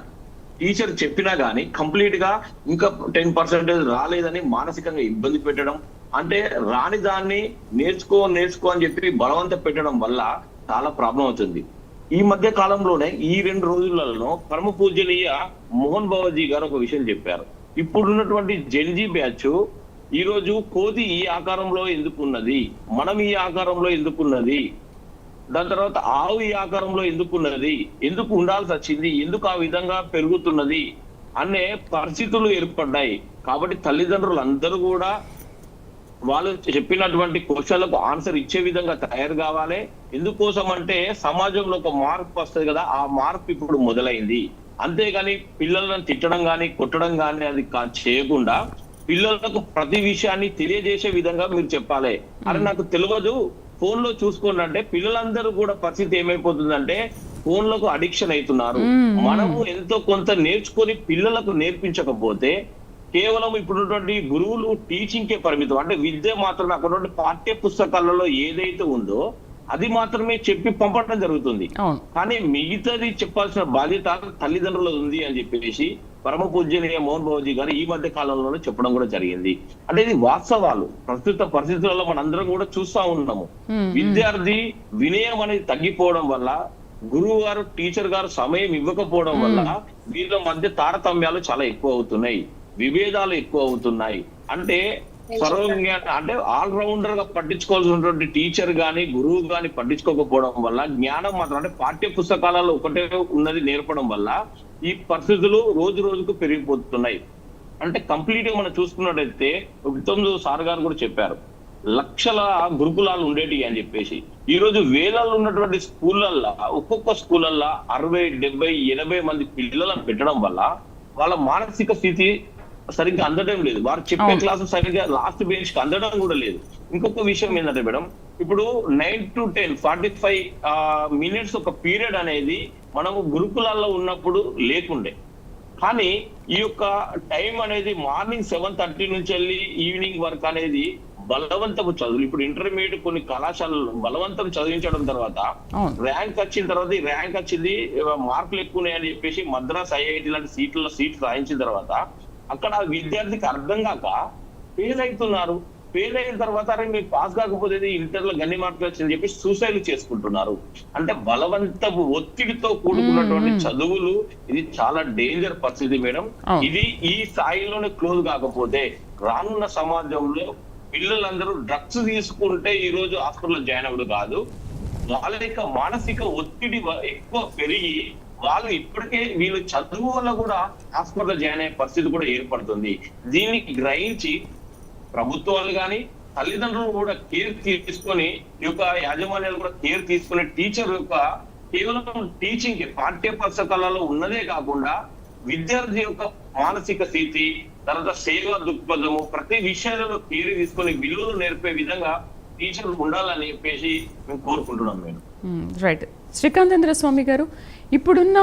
టీచర్ చెప్పినా గానీ కంప్లీట్ గా ఇంకా 10% రాలేదని మానసికంగా ఇబ్బంది పెట్టడం, అంటే రాని దాన్ని నేర్చుకో అని చెప్పి బలవంత పెట్టడం వల్ల చాలా ప్రాబ్లం అవుతుంది. ఈ మధ్య కాలంలోనే ఈ 2 రోజులలో పరమ పూజనీయ మోహన్ బాబాజీ గారు ఒక విషయం చెప్పారు. ఇప్పుడున్నటువంటి జెన్జీ బ్యాచ్ ఈ రోజు కోతి ఈ ఆకారంలో ఎందుకున్నది, మనం ఈ ఆకారంలో ఎందుకున్నది, దాని తర్వాత ఆవు ఈ ఆకారంలో ఎందుకున్నది, ఎందుకు ఉండాల్సి వచ్చింది, ఎందుకు ఆ విధంగా పెరుగుతున్నది అనే పరిస్థితులు ఏర్పడ్డాయి. కాబట్టి తల్లిదండ్రులు అందరూ కూడా వాళ్ళు చెప్పినటువంటి క్వశ్చన్లకు ఆన్సర్ ఇచ్చే విధంగా తయారు కావాలి. ఎందుకోసం అంటే సమాజంలో ఒక మార్పు వస్తుంది కదా, ఆ మార్పు ఇప్పుడు మొదలైంది. అంతేగాని పిల్లలను తిట్టడం కానీ కొట్టడం కానీ అది చేయకుండా పిల్లలకు ప్రతి విషయాన్ని తెలియజేసే విధంగా మీరు చెప్పాలి. అరే నాకు తెలియదు, ఫోన్ లో చూసుకోండి అంటే పిల్లలందరూ కూడా పరిస్థితి ఏమైపోతుందంటే ఫోన్లకు అడిక్షన్ అవుతున్నారు. మనము ఎంతో కొంత నేర్చుకొని పిల్లలకు నేర్పించకపోతే కేవలం ఇప్పుడున్నటువంటి గురువులు టీచింగ్ కే పరిమితం. అంటే విద్య మాత్రమే అక్కడ పాఠ్య పుస్తకాలలో ఏదైతే ఉందో అది మాత్రమే చెప్పి పంపడం జరుగుతుంది. కానీ మిగతాది చెప్పాల్సిన బాధ్యత తల్లిదండ్రులు ఉంది అని చెప్పేసి పరమ పూజ్యనీయ మోహన్ బాబుజీ గారు ఈ మధ్య కాలంలోనే చెప్పడం కూడా జరిగింది. అంటే ఇది వాస్తవాలు. ప్రస్తుత పరిస్థితులలో మనందరం కూడా చూస్తా ఉన్నాము. విద్యార్థి వినయం అనేది తగ్గిపోవడం వల్ల, గురువు గారు టీచర్ గారు సమయం ఇవ్వకపోవడం వల్ల వీళ్ళ మధ్య తారతమ్యాలు చాలా ఎక్కువ అవుతున్నాయి, విభేదాలు ఎక్కువ అవుతున్నాయి. అంటే సర్వజ్ఞ అంటే ఆల్రౌండర్ గా పట్టించుకోవాల్సినటువంటి టీచర్ గాని గురువు గాని పట్టించుకోకపోవడం వల్ల జ్ఞానం మాత్రం అంటే పాఠ్య పుస్తకాలలో ఒకటే ఉన్నది నేర్పడం వల్ల ఈ పరిస్థితులు రోజు రోజుకు పెరిగిపోతున్నాయి. అంటే కంప్లీట్ గా మనం చూసుకున్నట్టయితే విక్రమ్ సార్ గారు కూడా చెప్పారు, లక్షల గురుకులాలు ఉండేటి అని చెప్పేసి ఈ రోజు వేలల్లో ఉన్నటువంటి స్కూళ్ళల్లో ఒక్కొక్క స్కూళ్ళల్లో 60, 70, 80 మంది పిల్లలను పెట్టడం వల్ల వాళ్ళ మానసిక స్థితి సరిగ్గా అందడం లేదు. వారు చెప్పే క్లాసు సరిగ్గా లాస్ట్ బెంచ్ కి అందడం కూడా లేదు. ఇంకొక విషయం ఏంటంటే మేడం, ఇప్పుడు 9 to 10 45 minutes ఒక పీరియడ్ అనేది మనము గురుకులాల్లో ఉన్నప్పుడు లేకుండే. కానీ ఈ యొక్క టైం అనేది మార్నింగ్ 7:30 నుంచి వెళ్ళి ఈవినింగ్ వరకు అనేది బలవంతపు చదువులు. ఇప్పుడు ఇంటర్మీడియట్ కొన్ని కళాశాలలు బలవంతం చదివించడం తర్వాత ర్యాంక్ వచ్చిన తర్వాత ఈ ర్యాంక్ వచ్చింది మార్కులు ఎక్కువ అని చెప్పేసి మద్రాస్ IIT లాంటి సీట్లు రాయించిన తర్వాత అక్కడ విద్యార్థికి అర్థం కాక ఫెయిల్ అవుతున్నారు. ఫెయిల్ అయిన తర్వాత అరే మీరు పాస్ కాకపోతే ఇంటర్ లో గన్ని మార్కులు వచ్చిందని చెప్పి సూసైడ్ చేసుకుంటున్నారు. అంటే బలవంతపు ఒత్తిడితో కూడుకున్నటువంటి చదువులు, ఇది చాలా డేంజర్ పరిస్థితి మేడం. ఇది ఈ స్థాయిలోనే క్లోజ్ కాకపోతే రానున్న సమాజంలో పిల్లలందరూ డ్రగ్స్ తీసుకుంటే ఈ రోజు హాస్పిటల్లో జాయిన్ అవ్వడం కాదు, వాళ్ళ యొక్క మానసిక ఒత్తిడి ఎక్కువ పెరిగి వాళ్ళు ఇప్పటికే వీళ్ళు చదువు వల్ల కూడా హాస్పిటల్ జాయిన్ అయ్యే పరిస్థితి కూడా ఏర్పడుతుంది. దీన్ని గ్రహించి ప్రభుత్వాలు కానీ తల్లిదండ్రులు కూడా కేర్ తీసుకొని ఈ యొక్క యాజమాన్యాలు కూడా కేర్ తీసుకునే టీచర్ యొక్క కేవలం టీచింగ్ పాఠ్య పుస్తకాలలో ఉన్నదే కాకుండా విద్యార్థి యొక్క మానసిక స్థితి, తర్వాత సేవా దృక్పథము, ప్రతి విషయాలలో కేర్ తీసుకొని విలువలు నేర్పే విధంగా టీచర్లు ఉండాలని చెప్పేసి మేము కోరుకుంటున్నాం మేము.
రైట్. శ్రీకాంతేంద్ర స్వామి గారు, ఇప్పుడున్న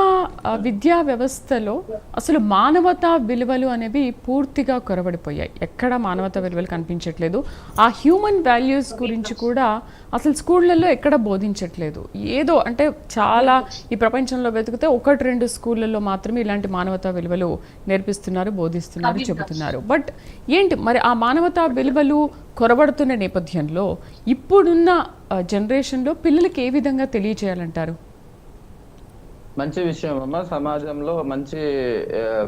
విద్యా వ్యవస్థలో అసలు మానవతా విలువలు అనేవి పూర్తిగా కొరవడిపోయాయి. ఎక్కడ మానవతా విలువలు కనిపించట్లేదు. ఆ హ్యూమన్ వాల్యూస్ గురించి కూడా అసలు స్కూళ్ళల్లో ఎక్కడ బోధించట్లేదు. ఏదో అంటే చాలా ఈ ప్రపంచంలో వెతికితే 1-2 స్కూళ్ళల్లో మాత్రమే ఇలాంటి మానవతా విలువలు నేర్పిస్తున్నారు, బోధిస్తున్నారు, చెబుతున్నారు. బట్ ఏంటి మరి ఆ మానవతా విలువలు కొరబడుతున్న నేపథ్యంలో ఇప్పుడున్న జనరేషన్లో పిల్లలకి ఏ విధంగా తెలియజేయాలంటారు?
మంచి విషయం అమ్మ. సమాజంలో మంచి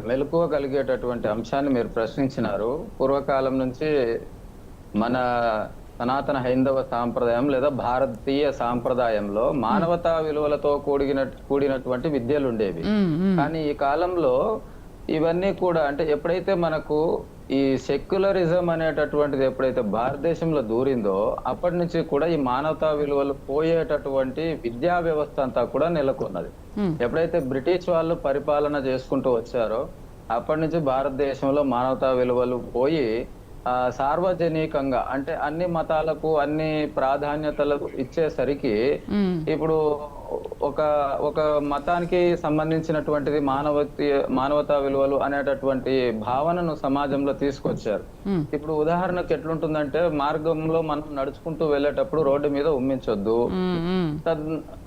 మెలకువ కలిగేటటువంటి అంశాన్ని మీరు ప్రశ్నించినారు. పూర్వకాలం నుంచి మన సనాతన హైందవ సాంప్రదాయం లేదా భారతీయ సాంప్రదాయంలో మానవతా విలువలతో కూడినటువంటి విద్యలు ఉండేవి. కానీ ఈ కాలంలో ఇవన్నీ కూడా అంటే ఎప్పుడైతే మనకు ఈ సెక్యులరిజం అనేటటువంటిది ఎప్పుడైతే భారతదేశంలో దూరిందో అప్పటి నుంచి కూడా ఈ మానవతా విలువలు పోయేటటువంటి విద్యా వ్యవస్థ అంతా కూడా నెలకొన్నది. ఎప్పుడైతే బ్రిటిష్ వాళ్ళు పరిపాలన చేసుకుంటూ వచ్చారో అప్పటి నుంచి భారతదేశంలో మానవతా విలువలు పోయి సార్వజనికంగా అంటే అన్ని మతాలకు అన్ని ప్రాధాన్యతలు ఇచ్చేసరికి ఇప్పుడు ఒక మతానికి సంబంధించినటువంటిది మానవతా విలువలు అనేటటువంటి భావనను సమాజంలో తీసుకొచ్చారు. ఇప్పుడు ఉదాహరణకు ఎట్లుంటుందంటే మార్గంలో మనం నడుచుకుంటూ వెళ్ళేటప్పుడు రోడ్డు మీద ఉమ్మించొద్దు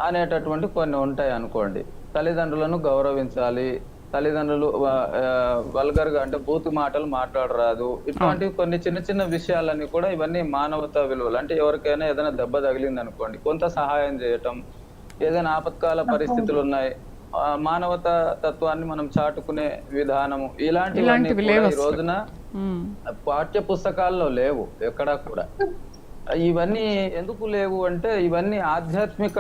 అనేటటువంటి కొన్ని ఉంటాయి అనుకోండి. తల్లిదండ్రులను గౌరవించాలి, తల్లిదండ్రులు వల్గర్ గా అంటే బూతు మాటలు మాట్లాడరాదు, ఇటువంటి కొన్ని చిన్న చిన్న విషయాలన్నీ కూడా ఇవన్నీ మానవతా విలువలు. అంటే ఎవరికైనా ఏదైనా దెబ్బ తగిలింది అనుకోండి, కొంత సహాయం చేయటం, ఏదైనా ఆపత్కాల పరిస్థితులు ఉన్నాయి, మానవతా తత్వాన్ని మనం చాటుకునే విధానము, ఇలాంటివన్నీ ఈ రోజున పాఠ్య పుస్తకాల్లో లేవు ఎక్కడా కూడా. ఇవన్నీ ఎందుకు లేవు అంటే ఇవన్నీ ఆధ్యాత్మిక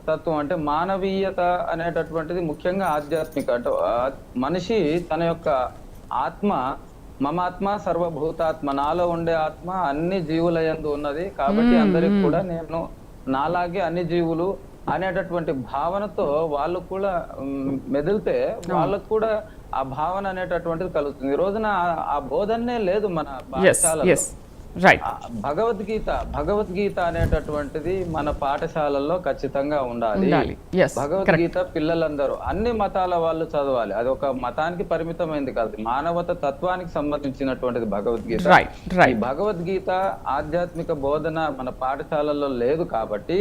తత్వం అంటే మానవీయత అనేటటువంటిది ముఖ్యంగా ఆధ్యాత్మిక. అంటే మనిషి తన యొక్క ఆత్మ, మమాత్మ సర్వభూతాత్మ, నాలో ఉండే ఆత్మ అన్ని జీవుల యందు ఉన్నది కాబట్టి అందరికి కూడా నేను నాలాగే అన్ని జీవులు అనేటటువంటి భావనతో వాళ్ళు కూడా మెదిలితే వాళ్ళకు కూడా ఆ భావన అనేటటువంటిది కలుగుతుంది. ఈ రోజున ఆ బోధనే లేదు మన పాఠశాలలో. భగవద్గీత అనేటటువంటిది మన పాఠశాలల్లో ఖచ్చితంగా ఉండాలి. భగవద్గీత పిల్లలందరూ అన్ని మతాల వాళ్ళు చదవాలి. అది ఒక మతానికి పరిమితమైంది కాదు, మానవత తత్వానికి సంబంధించినటువంటిది భగవద్గీత. ఈ భగవద్గీత ఆధ్యాత్మిక బోధన మన పాఠశాలల్లో లేదు కాబట్టి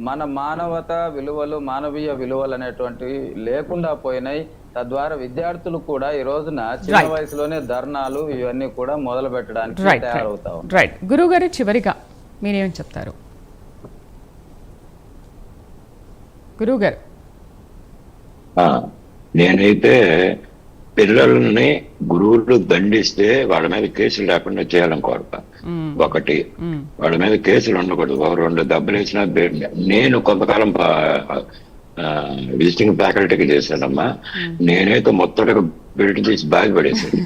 మన మానవత విలువలు, మానవీయ విలువలు అనేటువంటివి లేకుండా పోయినాయి. తద్వారా విద్యార్థులు కూడా ఈ రోజున చిన్న వయసులోనే ధర్నాలు ఇవన్నీ కూడా మొదలు పెట్టడానికి తయారవుతా ఉన్నారు.
రైట్. గురువు గారు, చివరిగా మీరేం చెప్తారు? గురువు గారు,
నేనైతే పిల్లల్ని గురువులు దండిస్తే వాళ్ళ మీద కేసులు లేకుండా చేయాలని కోరుతా. ఒకటి, వాళ్ళ మీద కేసులు ఉండకూడదు. 2 దెబ్బలు వేసినా నేను కొంతకాలం విజిటింగ్ ఫ్యాకల్టీకి చేశానమ్మా. నేనైతే మొత్తం బెల్ట్ తీసి బాధపడేసాను.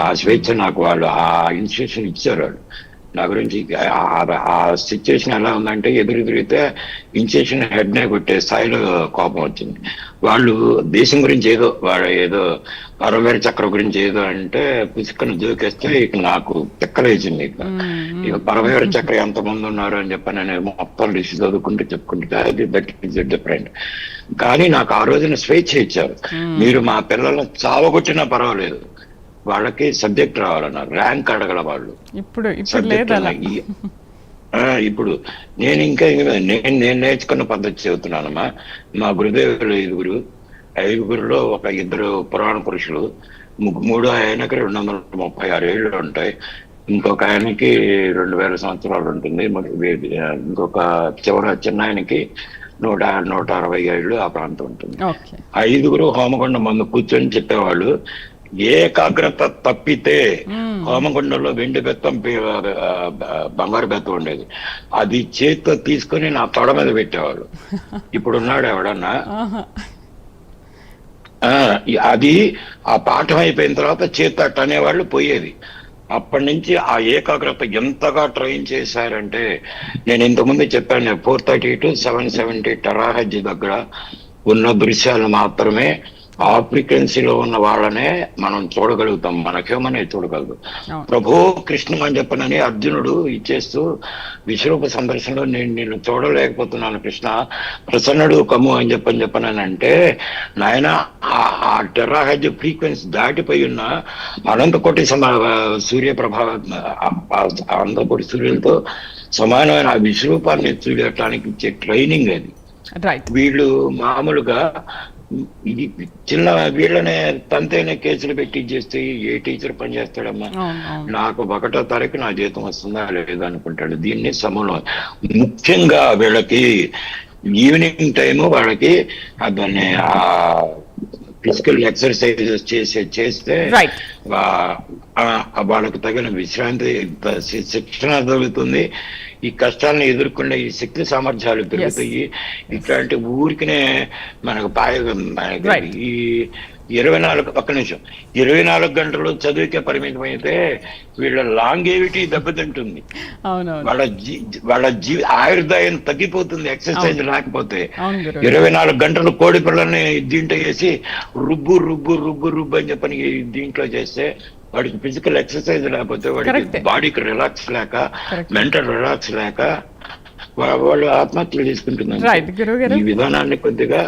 ఆ స్వేచ్ఛ నాకు వాళ్ళు ఆ ఇన్స్టిట్యూషన్ ఇచ్చారు. వాళ్ళు నా గురించి ఆ సిచ్యువేషన్ ఎలా ఉందంటే ఎదురు తిరిగితే ఇన్స్టిట్యూషన్ హెడ్ నే కొట్టే స్థాయిలో కోపం వచ్చింది. వాళ్ళు దేశం గురించి ఏదో పరమేర చక్ర గురించి ఏదో అంటే పుస్తకం జోకేస్తే ఇక నాకు తెక్కలేసింది. ఇక పరమేర చక్ర ఎంతమంది ఉన్నారు అని చెప్పి నేను మొత్తం లిస్ట్ చదువుకుంటూ చెప్పుకుంటే అది దట్ ఈస్ డిఫరెంట్. కానీ నాకు ఆ రోజున స్వేచ్ఛ ఇచ్చారు. మీరు మా పిల్లలను చావగొట్టినా పర్వాలేదు, వాళ్ళకి సబ్జెక్ట్ రావాలన్నారు, ర్యాంక్ అడగల వాళ్ళు. ఇప్పుడు నేను ఇంకా నేను నేర్చుకున్న పద్ధతి చెబుతున్నానమ్మా. మా గురుదేవులు 5గురులో ఒక 2 పురాణ పురుషులు, 3 ఆయనకి 236 ఏళ్ళు ఉంటాయి, ఇంకొక ఆయనకి 2000 సంవత్సరాలు ఉంటుంది, ఇంకొక చిన్న ఆయనకి 160 ఏళ్ళు ఆ ప్రాంతం ఉంటుంది. 5గురు హోమగుండం ముందు కూర్చొని చెప్పేవాళ్ళు, ఏకాగ్రత తప్పితే హోమగుండంలో వెండి బెత్తం బంగారు బెత్తం ఉండేది, అది చేతితో తీసుకొని నా తొడ మీద పెట్టేవాళ్ళు. ఇప్పుడున్నాడు ఎవడన్నా? అది ఆ పాఠం అయిపోయిన తర్వాత చేత అనేవాళ్ళు పోయేది. అప్పటి నుంచి ఆ ఏకాగ్రత ఎంతగా ట్రైన్ చేశారంటే, నేను ఇంతకుముందు చెప్పాను 430 to 770 టెరాహెర్ట్జ్ దగ్గర ఉన్న దృశ్యాలు మాత్రమే ఆ ఫ్రీక్వెన్సీలో ఉన్న వాళ్ళనే మనం చూడగలుగుతాం, మన హ్యూమనే చూడగలదు. ప్రభో కృష్ణ అని చెప్పనని అర్జునుడు ఇచ్చేస్తూ విశ్వరూప సందర్శనలో నేను చూడలేకపోతున్నాను కృష్ణ, ప్రసన్నుడు కమ్ము అని చెప్పని అంటే, నాయన ఆ టెరాహెర్ట్జ్ ఫ్రీక్వెన్సీ దాటిపోయి ఉన్న అనంతకోటి సూర్యప్రభ అనంతకోటి సూర్యులతో సమానమైన ఆ విశ్వరూపాన్ని చూడటానికి ఇచ్చే ట్రైనింగ్ అది. వీళ్ళు మామూలుగా ఇది చిన్న వీళ్ళనే తంతైన కేసులు పెట్టి చేస్తే ఏ టీచర్ పని చేస్తాడమ్మా? నాకు 1వ తారీఖు నా జీతం వస్తుందా లేదా అనుకుంటాడు. దీన్ని సమూలం ముఖ్యంగా వీళ్ళకి ఈవినింగ్ టైము వాళ్ళకి దాన్ని ఫిజికల్ ఎక్సర్సైజెస్ చేస్తే వాళ్ళకు తగిన విశ్రాంతి శిక్షణ దొరుకుతుంది. ఈ కష్టాలను ఎదుర్కొనే ఈ శక్తి సామర్థ్యాలు పెరుగుతాయి. ఇట్లాంటి ఊరికినే మనకు ఈ 24 గంటలు చదువుకే పరిమితం అయితే వీళ్ళ లాంగేవిటీ దెబ్బతింటుంది, వాళ్ళ ఆయుర్దాయం తగ్గిపోతుంది ఎక్సర్సైజ్ లేకపోతే. 24 గంటలు కోడి పిల్లల్ని దీంట్లో వేసి రుబ్బు రుబ్బు రుబ్బు రుబ్బు అని చెప్పని దీంట్లో చేస్తే వాడికి ఫిజికల్ ఎక్సర్సైజ్ లేకపోతే వాడికి బాడీకి రిలాక్స్ లేక, మెంటల్ రిలాక్స్ లేక వాళ్ళు ఆత్మహత్యలు చేసుకుంటున్నారు. ఈ విధానాన్ని కొద్దిగా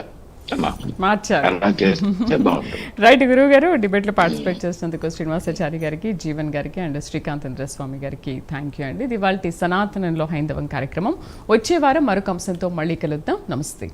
రైట్ గురువు గారు, డిబేట్ లో పార్టిసిపేట్ చేసినందుకు శ్రీనివాసాచారి గారికి, జీవన్ గారికి అండ్ శ్రీకాంతేంద్ర స్వామి గారికి థ్యాంక్ యూ అండి. ఇది ఇవాల్టి సనాతనంలో హైందవం కార్యక్రమం. వచ్చే వారం మరొక అంశంతో మళ్ళీ కలుద్దాం. నమస్తే.